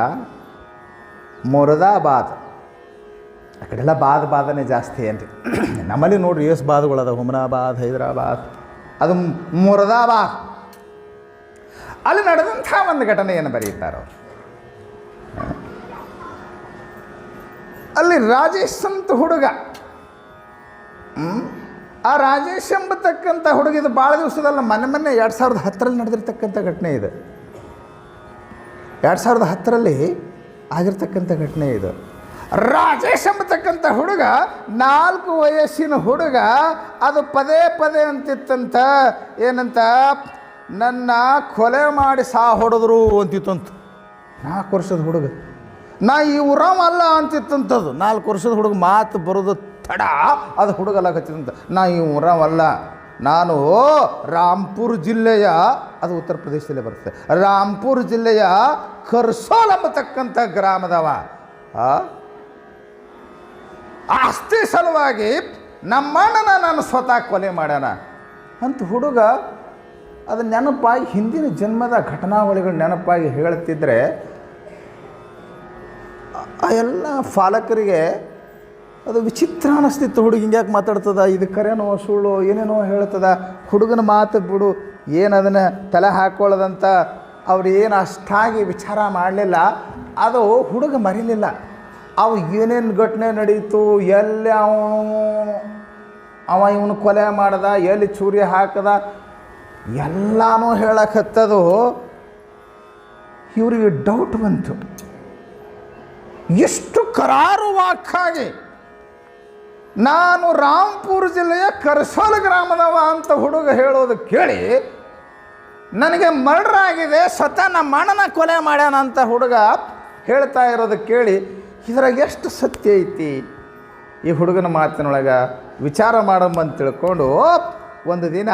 ಮೊರದಾಬಾದ್, ಆ ಕಡೆಲ್ಲ ಬಾದನೆ ಜಾಸ್ತಿ ಏನ್ರಿ. ನಮ್ಮಲ್ಲಿ ನೋಡ್ರಿ ಎಷ್ಟು ಬಾದ್ಗಳದ, ಹುಮನಾಬಾದ್, ಹೈದರಾಬಾದ್, ಅದು ಮೊರದಾಬಾದ್. ಅಲ್ಲಿ ನಡೆದಂಥ ಒಂದು ಘಟನೆಯನ್ನು ಬರೀತಾರೆ ಅವರು. ಅಲ್ಲಿ ರಾಜೇಶ್ ಅಂತ ಹುಡುಗ, ಆ ರಾಜೇಶ್ ಎಂಬತಕ್ಕಂಥ ಹುಡುಗಿದು ಭಾಳ ದಿವಸದಲ್ಲ, ಮೊನ್ನೆ 2010 ನಡೆದಿರ್ತಕ್ಕಂಥ ಘಟನೆ ಇದು. 2010 ಆಗಿರ್ತಕ್ಕಂಥ ಘಟನೆ ಇದು. ರಾಜೇಶ್ ಎಂಬತಕ್ಕಂಥ ಹುಡುಗ, 4 ವಯಸ್ಸಿನ ಹುಡುಗ, ಅದು ಪದೇ ಅಂತಿತ್ತಂತ, ಏನಂತ, ನನ್ನ ಕೊಲೆ ಮಾಡಿ ಹೊಡೆದ್ರು ಅಂತಿತ್ತಂತ. 4 ವರ್ಷದ ಹುಡುಗ, ನಾ ಈ ಊರವಲ್ಲ ಅಂತಿತ್ತಂಥದ್ದು. 4 ವರ್ಷದ ಹುಡುಗ ಮಾತು ಬರೋದು ತಡ, ಅದು ಹುಡುಗಲಾಗತ್ತಿತ್ತಂತ. ನಾ ಈ ಊರವಲ್ಲ, ನಾನು ರಾಂಪುರ್ ಜಿಲ್ಲೆಯ, ಅದು ಉತ್ತರ ಪ್ರದೇಶದಲ್ಲೇ ಬರ್ತದೆ, ರಾಂಪುರ್ ಜಿಲ್ಲೆಯ ಕರ್ಸೋಲ್ ಎಂಬತಕ್ಕಂಥ ಗ್ರಾಮದವ. ಆಸ್ತಿ ಸಲುವಾಗಿ ನಮ್ಮಣ್ಣನ ನಾನು ಸ್ವತಃ ಕೊಲೆ ಮಾಡ್ಯಾನ ಅಂತ ಹುಡುಗ ಅದು ನೆನಪಾಗಿ ಹಿಂದಿನ ಜನ್ಮದ ಘಟನಾವಳಿಗಳು ನೆನಪಾಗಿ ಹೇಳ್ತಿದ್ರೆ ಆ ಎಲ್ಲ ಪಾಲಕರಿಗೆ ಅದು ವಿಚಿತ್ರ ಅನ್ನಿಸ್ತಿತ್ತು. ಹುಡುಗ ಹಿಂಗ್ಯಾಕೆ ಮಾತಾಡ್ತದ, ಇದು ಕರೆನೋ ಸುಳ್ಳು ಏನೇನೋ ಹೇಳ್ತದ, ಹುಡುಗನ ಮಾತು ಬಿಡು, ಏನು ಅದನ್ನು ತಲೆ ಹಾಕ್ಕೊಳ್ಳೋದಂತ ಅವ್ರು ಏನು ಅಷ್ಟಾಗಿ ವಿಚಾರ ಮಾಡಲಿಲ್ಲ. ಅದು ಹುಡುಗ ಮರಿಲಿಲ್ಲ. ಅವು ಏನೇನು ಘಟನೆ ನಡೀತು, ಎಲ್ಲಿ ಅವ ಇವನು ಕೊಲೆ ಮಾಡ್ದ, ಎಲ್ಲಿ ಚೂರಿ ಹಾಕದ, ಎಲ್ಲನೂ ಹೇಳಕತ್ತದು. ಇವರಿಗೆ ಡೌಟ್ ಬಂತು. ಎಷ್ಟು ಕರಾರುವಾಕ್ಕಾಗಿ ನಾನು ರಾಂಪುರ ಜಿಲ್ಲೆಯ ಕರ್ಸೋಲ್ ಗ್ರಾಮದವ ಅಂತ ಹುಡುಗ ಹೇಳೋದು ಕೇಳಿ, ನನಗೆ ಮರ್ಡರ್ ಆಗಿದೆ, ಸ್ವತಃ ನಮ್ಮ ಅಣ್ಣನ ಕೊಲೆ ಮಾಡ್ಯಾನ ಅಂತ ಹುಡುಗ ಹೇಳ್ತಾ ಇರೋದು ಕೇಳಿ, ಇದ್ರಾಗ ಎಷ್ಟು ಸತ್ಯ ಐತಿ ಈ ಹುಡುಗನ ಮಾತಿನೊಳಗೆ ವಿಚಾರ ಮಾಡಂಬಂತ ತಿಳ್ಕೊಂಡು ಒಂದು ದಿನ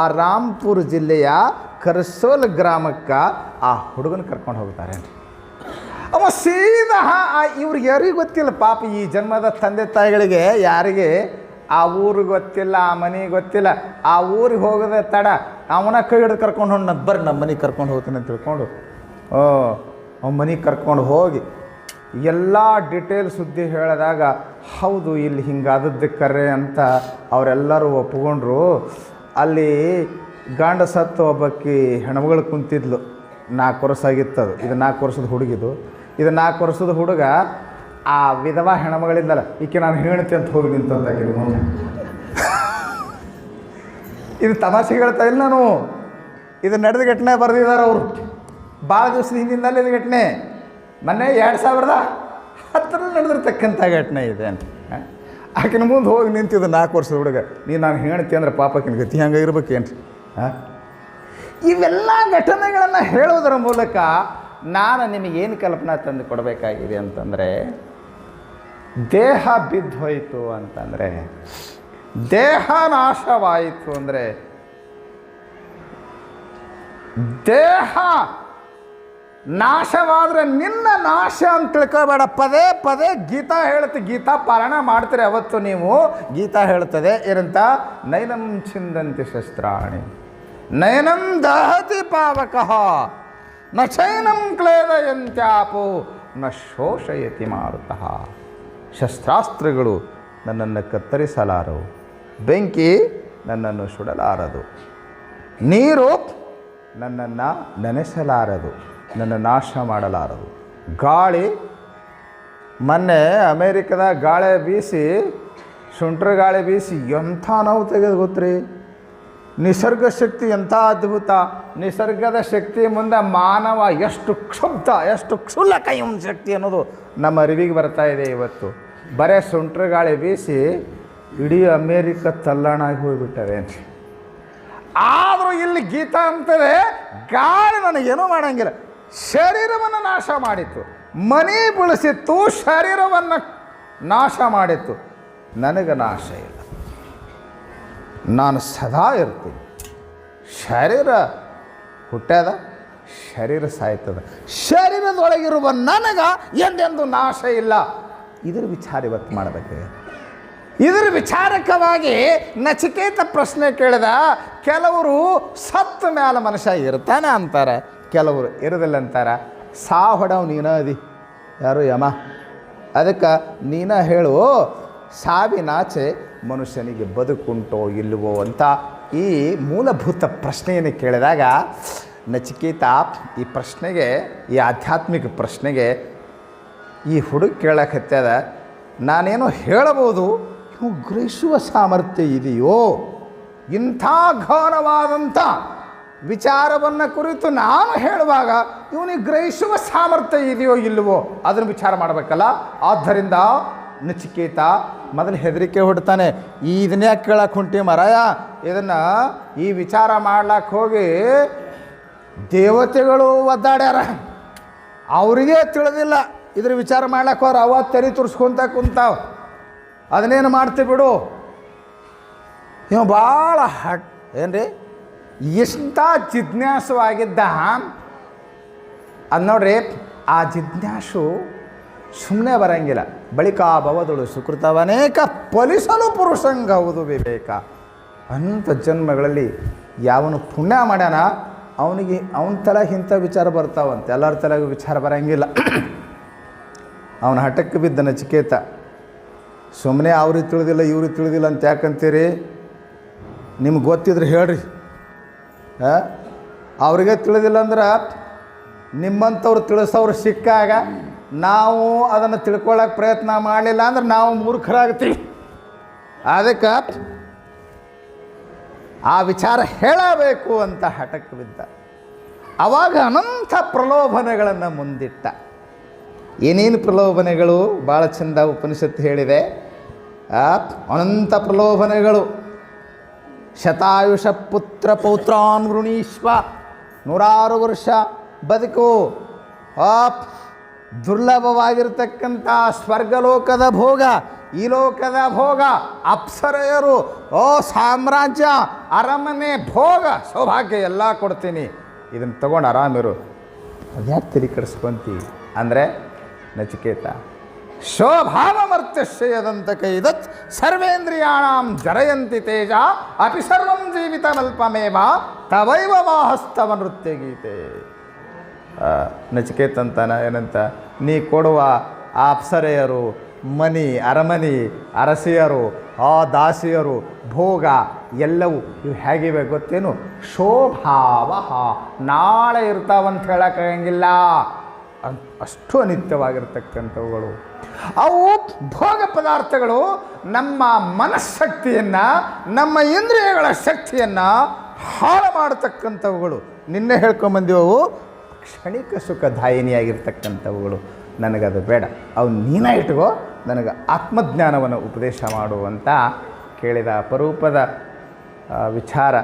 ಆ ರಾಂಪುರ ಜಿಲ್ಲೆಯ ಕರ್ಸೋಲ್ ಗ್ರಾಮಕ್ಕೆ ಆ ಹುಡುಗನ ಕರ್ಕೊಂಡು ಹೋಗ್ತಾರೆ. ಅವ ಸೀದಾ ಇವ್ರಿಗೆ ಯಾರಿಗೂ ಗೊತ್ತಿಲ್ಲ ಪಾಪ, ಈ ಜನ್ಮದ ತಂದೆ ತಾಯಿಗಳಿಗೆ ಯಾರಿಗೆ ಆ ಊರಿಗೆ ಗೊತ್ತಿಲ್ಲ, ಆ ಮನೆಗೆ ಗೊತ್ತಿಲ್ಲ. ಆ ಊರಿಗೆ ಹೋಗೋದೇ ತಡ ಅವನ ಕೈ ಹಿಡಿದು ಕರ್ಕೊಂಡು ಹೊಂಡು ಬರ್ರಿ ನಮ್ಮ ಮನೆಗೆ ಕರ್ಕೊಂಡು ಹೋಗ್ತೀನಿ ಅಂತ ತಿಳ್ಕೊಂಡು ಅವ್ನ ಮನೆಗೆ ಕರ್ಕೊಂಡು ಹೋಗಿ ಎಲ್ಲ ಡೀಟೇಲ್ ಸುದ್ದಿ ಹೇಳಿದಾಗ, ಹೌದು ಇಲ್ಲಿ ಹಿಂಗಾದದ್ದು ಕರೆ ಅಂತ ಅವರೆಲ್ಲರೂ ಒಪ್ಕೊಂಡ್ರು. ಅಲ್ಲಿ ಗಂಡ ಸತ್ತು ಒಬ್ಬಾಕಿ ಹೆಣ್ಮಗಳು ಕುಂತಿದ್ಲು. 4 ವರ್ಷ ಆಗಿತ್ತದು. ಇದು 4 ವರ್ಷದ ಹುಡುಗಿದು. ಇದು 4 ವರ್ಷದ ಹುಡುಗ ಆ ವಿಧವಾ ಹೆಣ್ಮಗಳಿದ್ದಲ್ಲ, ಈಕೆ ನಾನು ಹೇಳ್ತೆ ಅಂತ ಹೋಗಿ ನಿಂತಾಕಿ ಮುಂದೆ. ಇದು ತಮಾಷೆ ಹೇಳ್ತಾ ಇಲ್ಲ ನಾನು, ಇದು ನಡೆದ ಘಟನೆ ಬರೆದಿದ್ದಾರೆ ಅವರು. ಭಾಳ ದಿವಸದ ಹಿಂದಿನಲ್ಲಿ ಇದು ಘಟನೆ, ಮೊನ್ನೆ 2010 ನಡೆದಿರ್ತಕ್ಕಂಥ ಘಟನೆ ಇದೆ ಅಂತ. ಆಕಿನ ಮುಂದೆ ಹೋಗಿ ನಿಂತಿದ್ದು 4 ವರ್ಷದ ಹುಡುಗ. ನಾನು ಹೇಳ್ತಿ ಅಂದ್ರೆ ಪಾಪಕ್ಕಿನ ಗತಿ ಹಂಗೆ ಇರ್ಬೇಕೇನ್ರಿ. ಇವೆಲ್ಲ ಘಟನೆಗಳನ್ನು ಹೇಳೋದರ ಮೂಲಕ ನಾನು ನಿಮಗೇನು ಕಲ್ಪನಾ ತಂದು ಕೊಡಬೇಕಾಗಿದೆ ಅಂತಂದರೆ, ದೇಹ ಬಿದ್ದು ಹೋಯಿತು ಅಂತಂದರೆ, ದೇಹ ನಾಶವಾಯಿತು ಅಂದರೆ, ದೇಹ ನಾಶವಾದರೆ ನಿನ್ನ ನಾಶ ಅಂತ ತಿಳ್ಕೊಬೇಡ. ಪದೇ ಪದೇ ಗೀತಾ ಹೇಳುತ್ತೆ, ಗೀತಾ ಪಾರಾಯಣ ಮಾಡ್ತೀರಿ ಅವತ್ತು ನೀವು. ಗೀತಾ ಹೇಳ್ತದೆ ಏನಂತ, ನೈನಂ ಛಿಂದಂತಿ ಶಸ್ತ್ರಾಣಿ ನಯನಂ ದಹತಿ ಪಾವಕಃ ನ ಚೈನಂ ಕ್ಲೇದಯಂತ್ಯಾಪೋ ನ ಶೋಷಯತಿ ಮಾರುತಃ. ಶಸ್ತ್ರಾಸ್ತ್ರಗಳು ನನ್ನನ್ನು ಕತ್ತರಿಸಲಾರವು, ಬೆಂಕಿ ನನ್ನನ್ನು ಸುಡಲಾರದು, ನೀರು ನನ್ನನ್ನು ನೆನೆಸಲಾರದು, ನನ್ನ ನಾಶ ಮಾಡಲಾರದು. ಗಾಳಿ, ಮೊನ್ನೆ ಅಮೇರಿಕದ ಗಾಳಿ ಬೀಸಿ, ಸುಂಟ್ರ ಗಾಳಿ ಬೀಸಿ ಎಂಥ ನೋವು ತೆಗೆದು ಗೊತ್ತ್ರಿ. ನಿಸರ್ಗ ಶಕ್ತಿ ಎಂಥ ಅದ್ಭುತ. ನಿಸರ್ಗದ ಶಕ್ತಿ ಮುಂದೆ ಮಾನವ ಎಷ್ಟು ಕ್ಷುಬ್ಧ, ಎಷ್ಟು ಕ್ಷುಲ್ಲಕ ಇವನ ಶಕ್ತಿ ಅನ್ನೋದು ನಮ್ಮ ಅರಿವಿಗೆ ಬರ್ತಾ ಇದೆ ಇವತ್ತು. ಬರೇ ಸುಂಟ್ರ ಗಾಳಿ ಬೀಸಿ ಇಡೀ ಅಮೇರಿಕ ತಲ್ಲಣಾಗಿ ಹೋಗಿಬಿಟ್ಟರೆ. ಆದರೂ ಇಲ್ಲಿ ಗೀತಾ ಅಂತದೆ, ಗಾಳಿ ನನಗೇನೂ ಮಾಡೋಂಗಿಲ್ಲ, ಶರೀರವನ್ನು ನಾಶ ಮಾಡಿತ್ತು, ಮನೆ ಬೆಳೆಸಿತ್ತು, ಶರೀರವನ್ನು ನಾಶ ಮಾಡಿತ್ತು. ನನಗೆ ನಾಶ ಇಲ್ಲ, ನಾನು ಸದಾ ಇರ್ತೀನಿ. ಶರೀರ ಹುಟ್ಟ್ಯದ, ಶರೀರ ಸಾಯ್ತದ, ಶರೀರದೊಳಗಿರುವ ನನಗೆ ಎಂದೆಂದು ನಾಶ ಇಲ್ಲ. ಇದರ ವಿಚಾರ ಇವತ್ತು ಮಾಡಬೇಕು. ಇದರ ವಿಚಾರಕವಾಗಿ ನಚಿಕೇತ ಪ್ರಶ್ನೆ ಕೇಳಿದ. ಕೆಲವರು ಸತ್ತ ಮ್ಯಾಲ ಮನುಷ್ಯ ಇರ್ತಾನೆ ಅಂತಾರೆ, ಕೆಲವರು ಇರೋದಿಲ್ಲ ಅಂತಾರೆ. ಹೊಡವ್ ನೀನ ಅದಿ, ಯಾರು ಯಮ, ಅದಕ್ಕೆ ನೀನ ಹೇಳು ಸಾವಿನಾಚೆ ಮನುಷ್ಯನಿಗೆ ಬದುಕುಂಟೋ ಇಲ್ಲವೋ ಅಂತ ಈ ಮೂಲಭೂತ ಪ್ರಶ್ನೆಯನ್ನು ಕೇಳಿದಾಗ ನಚಿಕೇತ ಈ ಪ್ರಶ್ನೆಗೆ, ಈ ಆಧ್ಯಾತ್ಮಿಕ ಪ್ರಶ್ನೆಗೆ ಈ ಹುಡುಗ ಕೇಳಕತ್ತದ, ನಾನೇನೋ ಹೇಳಬಹುದು, ಇವು ಗ್ರಹಿಸುವ ಸಾಮರ್ಥ್ಯ ಇದೆಯೋ? ಇಂಥ ಘೋರವಾದಂಥ ವಿಚಾರವನ್ನು ಕುರಿತು ನಾನು ಹೇಳುವಾಗ ಇವನಿಗೆ ಗ್ರಹಿಸುವ ಸಾಮರ್ಥ್ಯ ಇದೆಯೋ ಇಲ್ಲವೋ ಅದನ್ನು ವಿಚಾರ ಮಾಡಬೇಕಲ್ಲ. ಆದ್ದರಿಂದ ನಚಿಕೇತ ಮೊದಲು ಹೆದರಿಕೆ ಹೊಡ್ತಾನೆ. ಇದನ್ನೇ ಕೇಳಕ್ಕೆ ಹೊಂಟಿ ಮರಾಯ, ಇದನ್ನು ಈ ವಿಚಾರ ಮಾಡ್ಲಕ್ಕೆ ಹೋಗಿ ದೇವತೆಗಳು ಒದ್ದಾಡ್ಯಾರ, ಅವರಿಗೆ ತಿಳಿದಿಲ್ಲ. ಇದ್ರ ವಿಚಾರ ಮಾಡ್ಲಕ್ಕೆ ಹೋದ್ರೆ ಅವ ತೆರಿ ತುರ್ಸ್ಕೊಂತ ಕುಂತಾವ, ಅದನ್ನೇನು ಮಾಡ್ತೀವಿ ಬಿಡು. ಇವ ಭಾಳ ಏನ್ರಿ ಎಷ್ಟು ಜಿಜ್ಞಾಸವಾಗಿದ್ದ ಅದು ನೋಡ್ರಿ. ಆ ಜಿಜ್ಞಾಸು ಸುಮ್ಮನೆ ಬರಂಗಿಲ್ಲ. ಬಳಿಕ ಭವದಳು ಸುಕೃತವನೇಕ ಫಲಿಸಲು ಪುರುಷಂಗವುದು ವಿವೇಕ. ಅಂಥ ಜನ್ಮಗಳಲ್ಲಿ ಯಾವನು ಪುಣ್ಯ ಮಾಡ್ಯಾನ ಅವನಿಗೆ ಅವನ ತಲೆಗೆ ಇಂಥ ವಿಚಾರ ಬರ್ತಾವಂತೆ, ಎಲ್ಲರ ತಲೆಗೂ ವಿಚಾರ ಬರೋಂಗಿಲ್ಲ. ಅವನ ಹಠಕ್ಕೆ ಬಿದ್ದ ನಚಿಕೇತ. ಸುಮ್ಮನೆ ಅವ್ರಿಗೆ ತಿಳಿದಿಲ್ಲ ಇವ್ರಿಗೆ ತಿಳಿದಿಲ್ಲ ಅಂತ ಯಾಕಂತೀರಿ? ನಿಮ್ಗೆ ಗೊತ್ತಿದ್ರೆ ಹೇಳ್ರಿ. ಅವ್ರಿಗೆ ತಿಳಿದಿಲ್ಲ ಅಂದ್ರೆ ನಿಮ್ಮಂಥವ್ರು ತಿಳಿಸೋರು ಸಿಕ್ಕಾಗ ನಾವು ಅದನ್ನು ತಿಳ್ಕೊಳ್ಳೋಕೆ ಪ್ರಯತ್ನ ಮಾಡಲಿಲ್ಲ ಅಂದ್ರೆ ನಾವು ಮೂರ್ಖರಾಗ್ತೀವಿ. ಅದಕ್ಕೆ ಆ ವಿಚಾರ ಹೇಳಬೇಕು ಅಂತ ಹಠಕ್ಕೆ ಬಿದ್ದ. ಆವಾಗ ಅನಂತ ಪ್ರಲೋಭನೆಗಳನ್ನು ಮುಂದಿಟ್ಟ. ಏನೇನು ಪ್ರಲೋಭನೆಗಳು? ಭಾಳ ಚಂದ ಉಪನಿಷತ್ತು ಹೇಳಿದೆ. ಅನಂತ ಪ್ರಲೋಭನೆಗಳು. ಶತಾಯುಷ ಪುತ್ರ ಪೌತ್ರಾನ್ ವೃಣೀಶ್ವ, 106 ವರ್ಷ ಬದುಕು. ದುರ್ಲಭವಾಗಿರ್ತಕ್ಕಂಥ ಸ್ವರ್ಗಲೋಕದ ಭೋಗ, ಈ ಲೋಕದ ಭೋಗ, ಅಪ್ಸರೆಯರು, ಸಾಮ್ರಾಜ್ಯ, ಅರಮನೆ ಭೋಗ, ಸೌಭಾಗ್ಯ ಎಲ್ಲ ಕೊಡ್ತೀನಿ, ಇದನ್ನು ತಗೊಂಡು ಆರಾಮಿರು. ಅದ್ಯಾಕೆ ತಲೆ ಕೆಡಿಸ್ಕೊಂತಿ ಅಂದರೆ ನಚಿಕೇತ, ಶೋಭಾವಮರ್ತ್ಯಶ್ಚಯದಂತಕೈದತ್ ಸರ್ವೇಂದ್ರಿಯಾಣಾಂ ಜರಯಂತಿ ತೇಜ ಅಪಿ ಸರ್ವಂ ಜೀವಿತಮಲ್ಪಮೇವ ತವೈವ ವಾಹಸ್ತವ ನೃತ್ಯ ಗೀತೆ. ನಚಿಕೇತ ಅಂತಾನ ಏನಂತ, ನೀ ಕೊಡುವ ಆ ಅಪ್ಸರೆಯರು, ಮನಿ, ಅರಮನಿ, ಅರಸಿಯರು, ಆ ದಾಸಿಯರು, ಭೋಗ ಎಲ್ಲವೂ ಇವು ಹೇಗಿವೆ ಗೊತ್ತೇನು? ಶೋಭಾವ, ನಾಳೆ ಇರ್ತಾವಂತ ಹೇಳೋಕ್ಕಾಗಂಗಿಲ್ಲ, ಅಷ್ಟು ಅನಿತ್ಯವಾಗಿರ್ತಕ್ಕಂಥವುಗಳು. ಅವು ಭೋಗ ಪದಾರ್ಥಗಳು ನಮ್ಮ ಮನಃಶಕ್ತಿಯನ್ನು, ನಮ್ಮ ಇಂದ್ರಿಯಗಳ ಶಕ್ತಿಯನ್ನು ಹಾಳು ಮಾಡತಕ್ಕಂಥವುಗಳು. ನಿನ್ನೆ ಹೇಳ್ಕೊಂಬಂದಿವವು ಕ್ಷಣಿಕ ಸುಖದಾಯಿನಿಯಾಗಿರ್ತಕ್ಕಂಥವುಗಳು. ನನಗದು ಬೇಡ, ಅವು ನೀನೇ ಇಟ್ಕೋ, ನನಗೆ ಆತ್ಮಜ್ಞಾನವನ್ನು ಉಪದೇಶ ಮಾಡುವಂತ ಕೇಳಿದ ಅಪರೂಪದ ವಿಚಾರ.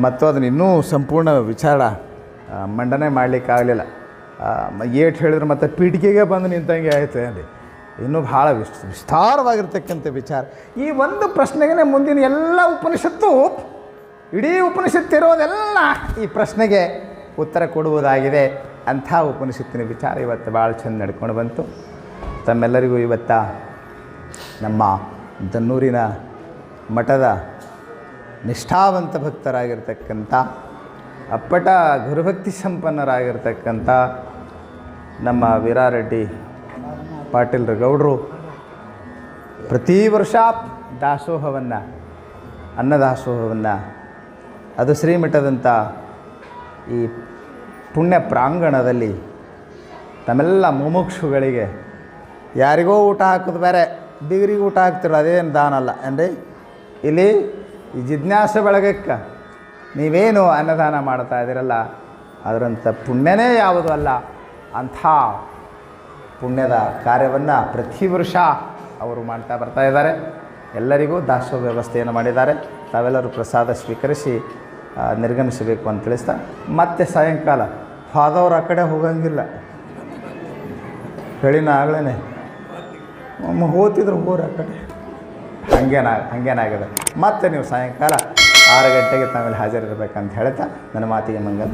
ಮತ್ತು ಅದನ್ನು ಇನ್ನೂ ಸಂಪೂರ್ಣ ವಿಚಾರ ಮಂಡನೆ ಮಾಡಲಿಕ್ಕಾಗಲಿಲ್ಲ. ಏಟು ಹೇಳಿದ್ರೆ ಮತ್ತು ಪೀಠಿಕೆಗೆ ಬಂದು ನಿಂತಂಗೆ ಆಯಿತು ಅಲ್ಲಿ. ಇನ್ನೂ ಭಾಳ ವಿಸ್ತಾರವಾಗಿರ್ತಕ್ಕಂಥ ವಿಚಾರ. ಈ ಒಂದು ಪ್ರಶ್ನೆಗೆ ಮುಂದಿನ ಎಲ್ಲ ಉಪನಿಷತ್ತು, ಇಡೀ ಉಪನಿಷತ್ತಿರೋದೆಲ್ಲ ಈ ಪ್ರಶ್ನೆಗೆ ಉತ್ತರ ಕೊಡುವುದಾಗಿದೆ. ಅಂಥ ಉಪನಿಷತ್ತಿನ ವಿಚಾರ ಇವತ್ತು ಭಾಳ ಚೆಂದ ನಡ್ಕೊಂಡು ಬಂತು. ತಮ್ಮೆಲ್ಲರಿಗೂ ಇವತ್ತ ನಮ್ಮ ದನ್ನೂರಿನ ಮಠದ ನಿಷ್ಠಾವಂತ ಭಕ್ತರಾಗಿರ್ತಕ್ಕಂಥ, ಅಪ್ಪಟ ಗುರುಭಕ್ತಿ ಸಂಪನ್ನರಾಗಿರ್ತಕ್ಕಂಥ ನಮ್ಮ ವೀರಾರೆಡ್ಡಿ ಪಾಟೀಲ್ರ ಗೌಡರು ಪ್ರತಿ ವರ್ಷ ದಾಸೋಹವನ್ನು, ಅನ್ನದಾಸೋಹವನ್ನು, ಅದು ಶ್ರೀಮಠದಂಥ ಈ ಪುಣ್ಯ ಪ್ರಾಂಗಣದಲ್ಲಿ ತಮ್ಮೆಲ್ಲ ಮುಮುಕ್ಷುಗಳಿಗೆ, ಯಾರಿಗೋ ಊಟ ಹಾಕೋದು ಬೇರೆ, ಡಿಗ್ರಿಗೆ ಊಟ ಹಾಕ್ತಿರೋ ಅದೇನು ದಾನ ಅಲ್ಲ ಏನ್ರಿ. ಇಲ್ಲಿ ಈ ಜಿಜ್ಞಾಸೆ ಬೆಳಗಕ್ಕೆ ನೀವೇನು ಅನ್ನದಾನ ಮಾಡ್ತಾ ಇದ್ದೀರಲ್ಲ, ಅದರಂಥ ಪುಣ್ಯನೇ ಯಾವುದು ಅಲ್ಲ. ಅಂಥ ಪುಣ್ಯದ ಕಾರ್ಯವನ್ನು ಪ್ರತಿ ವರ್ಷ ಅವರು ಮಾಡ್ತಾ ಬರ್ತಾ ಇದ್ದಾರೆ. ಎಲ್ಲರಿಗೂ ದಾಸೋಹ ವ್ಯವಸ್ಥೆಯನ್ನು ಮಾಡಿದ್ದಾರೆ. ತಾವೆಲ್ಲರೂ ಪ್ರಸಾದ ಸ್ವೀಕರಿಸಿ ನಿರ್ಗಮಿಸಬೇಕು ಅಂತ ತಿಳಿಸ್ತಾ, ಮತ್ತೆ ಸಾಯಂಕಾಲ ಫಾದವ್ರು ಆ ಕಡೆ ಹೋಗಂಗಿಲ್ಲ, ಹೇಳಿನ ಆಗ್ಲೇ ಹೋಗ್ತಿದ್ರು ಹೋಗ್ರಿ ಆ ಕಡೆ, ಹಂಗೇನಾಗಿದೆ. ಮತ್ತೆ ನೀವು ಸಾಯಂಕಾಲ 6 ಗಂಟೆಗೆ ತಾವೆಲ್ಲ ಹಾಜರಿರಬೇಕಂತ ಹೇಳ್ತಾ ನನ್ನ ಮಾತಿಗೆ ಮಂಗಲ್.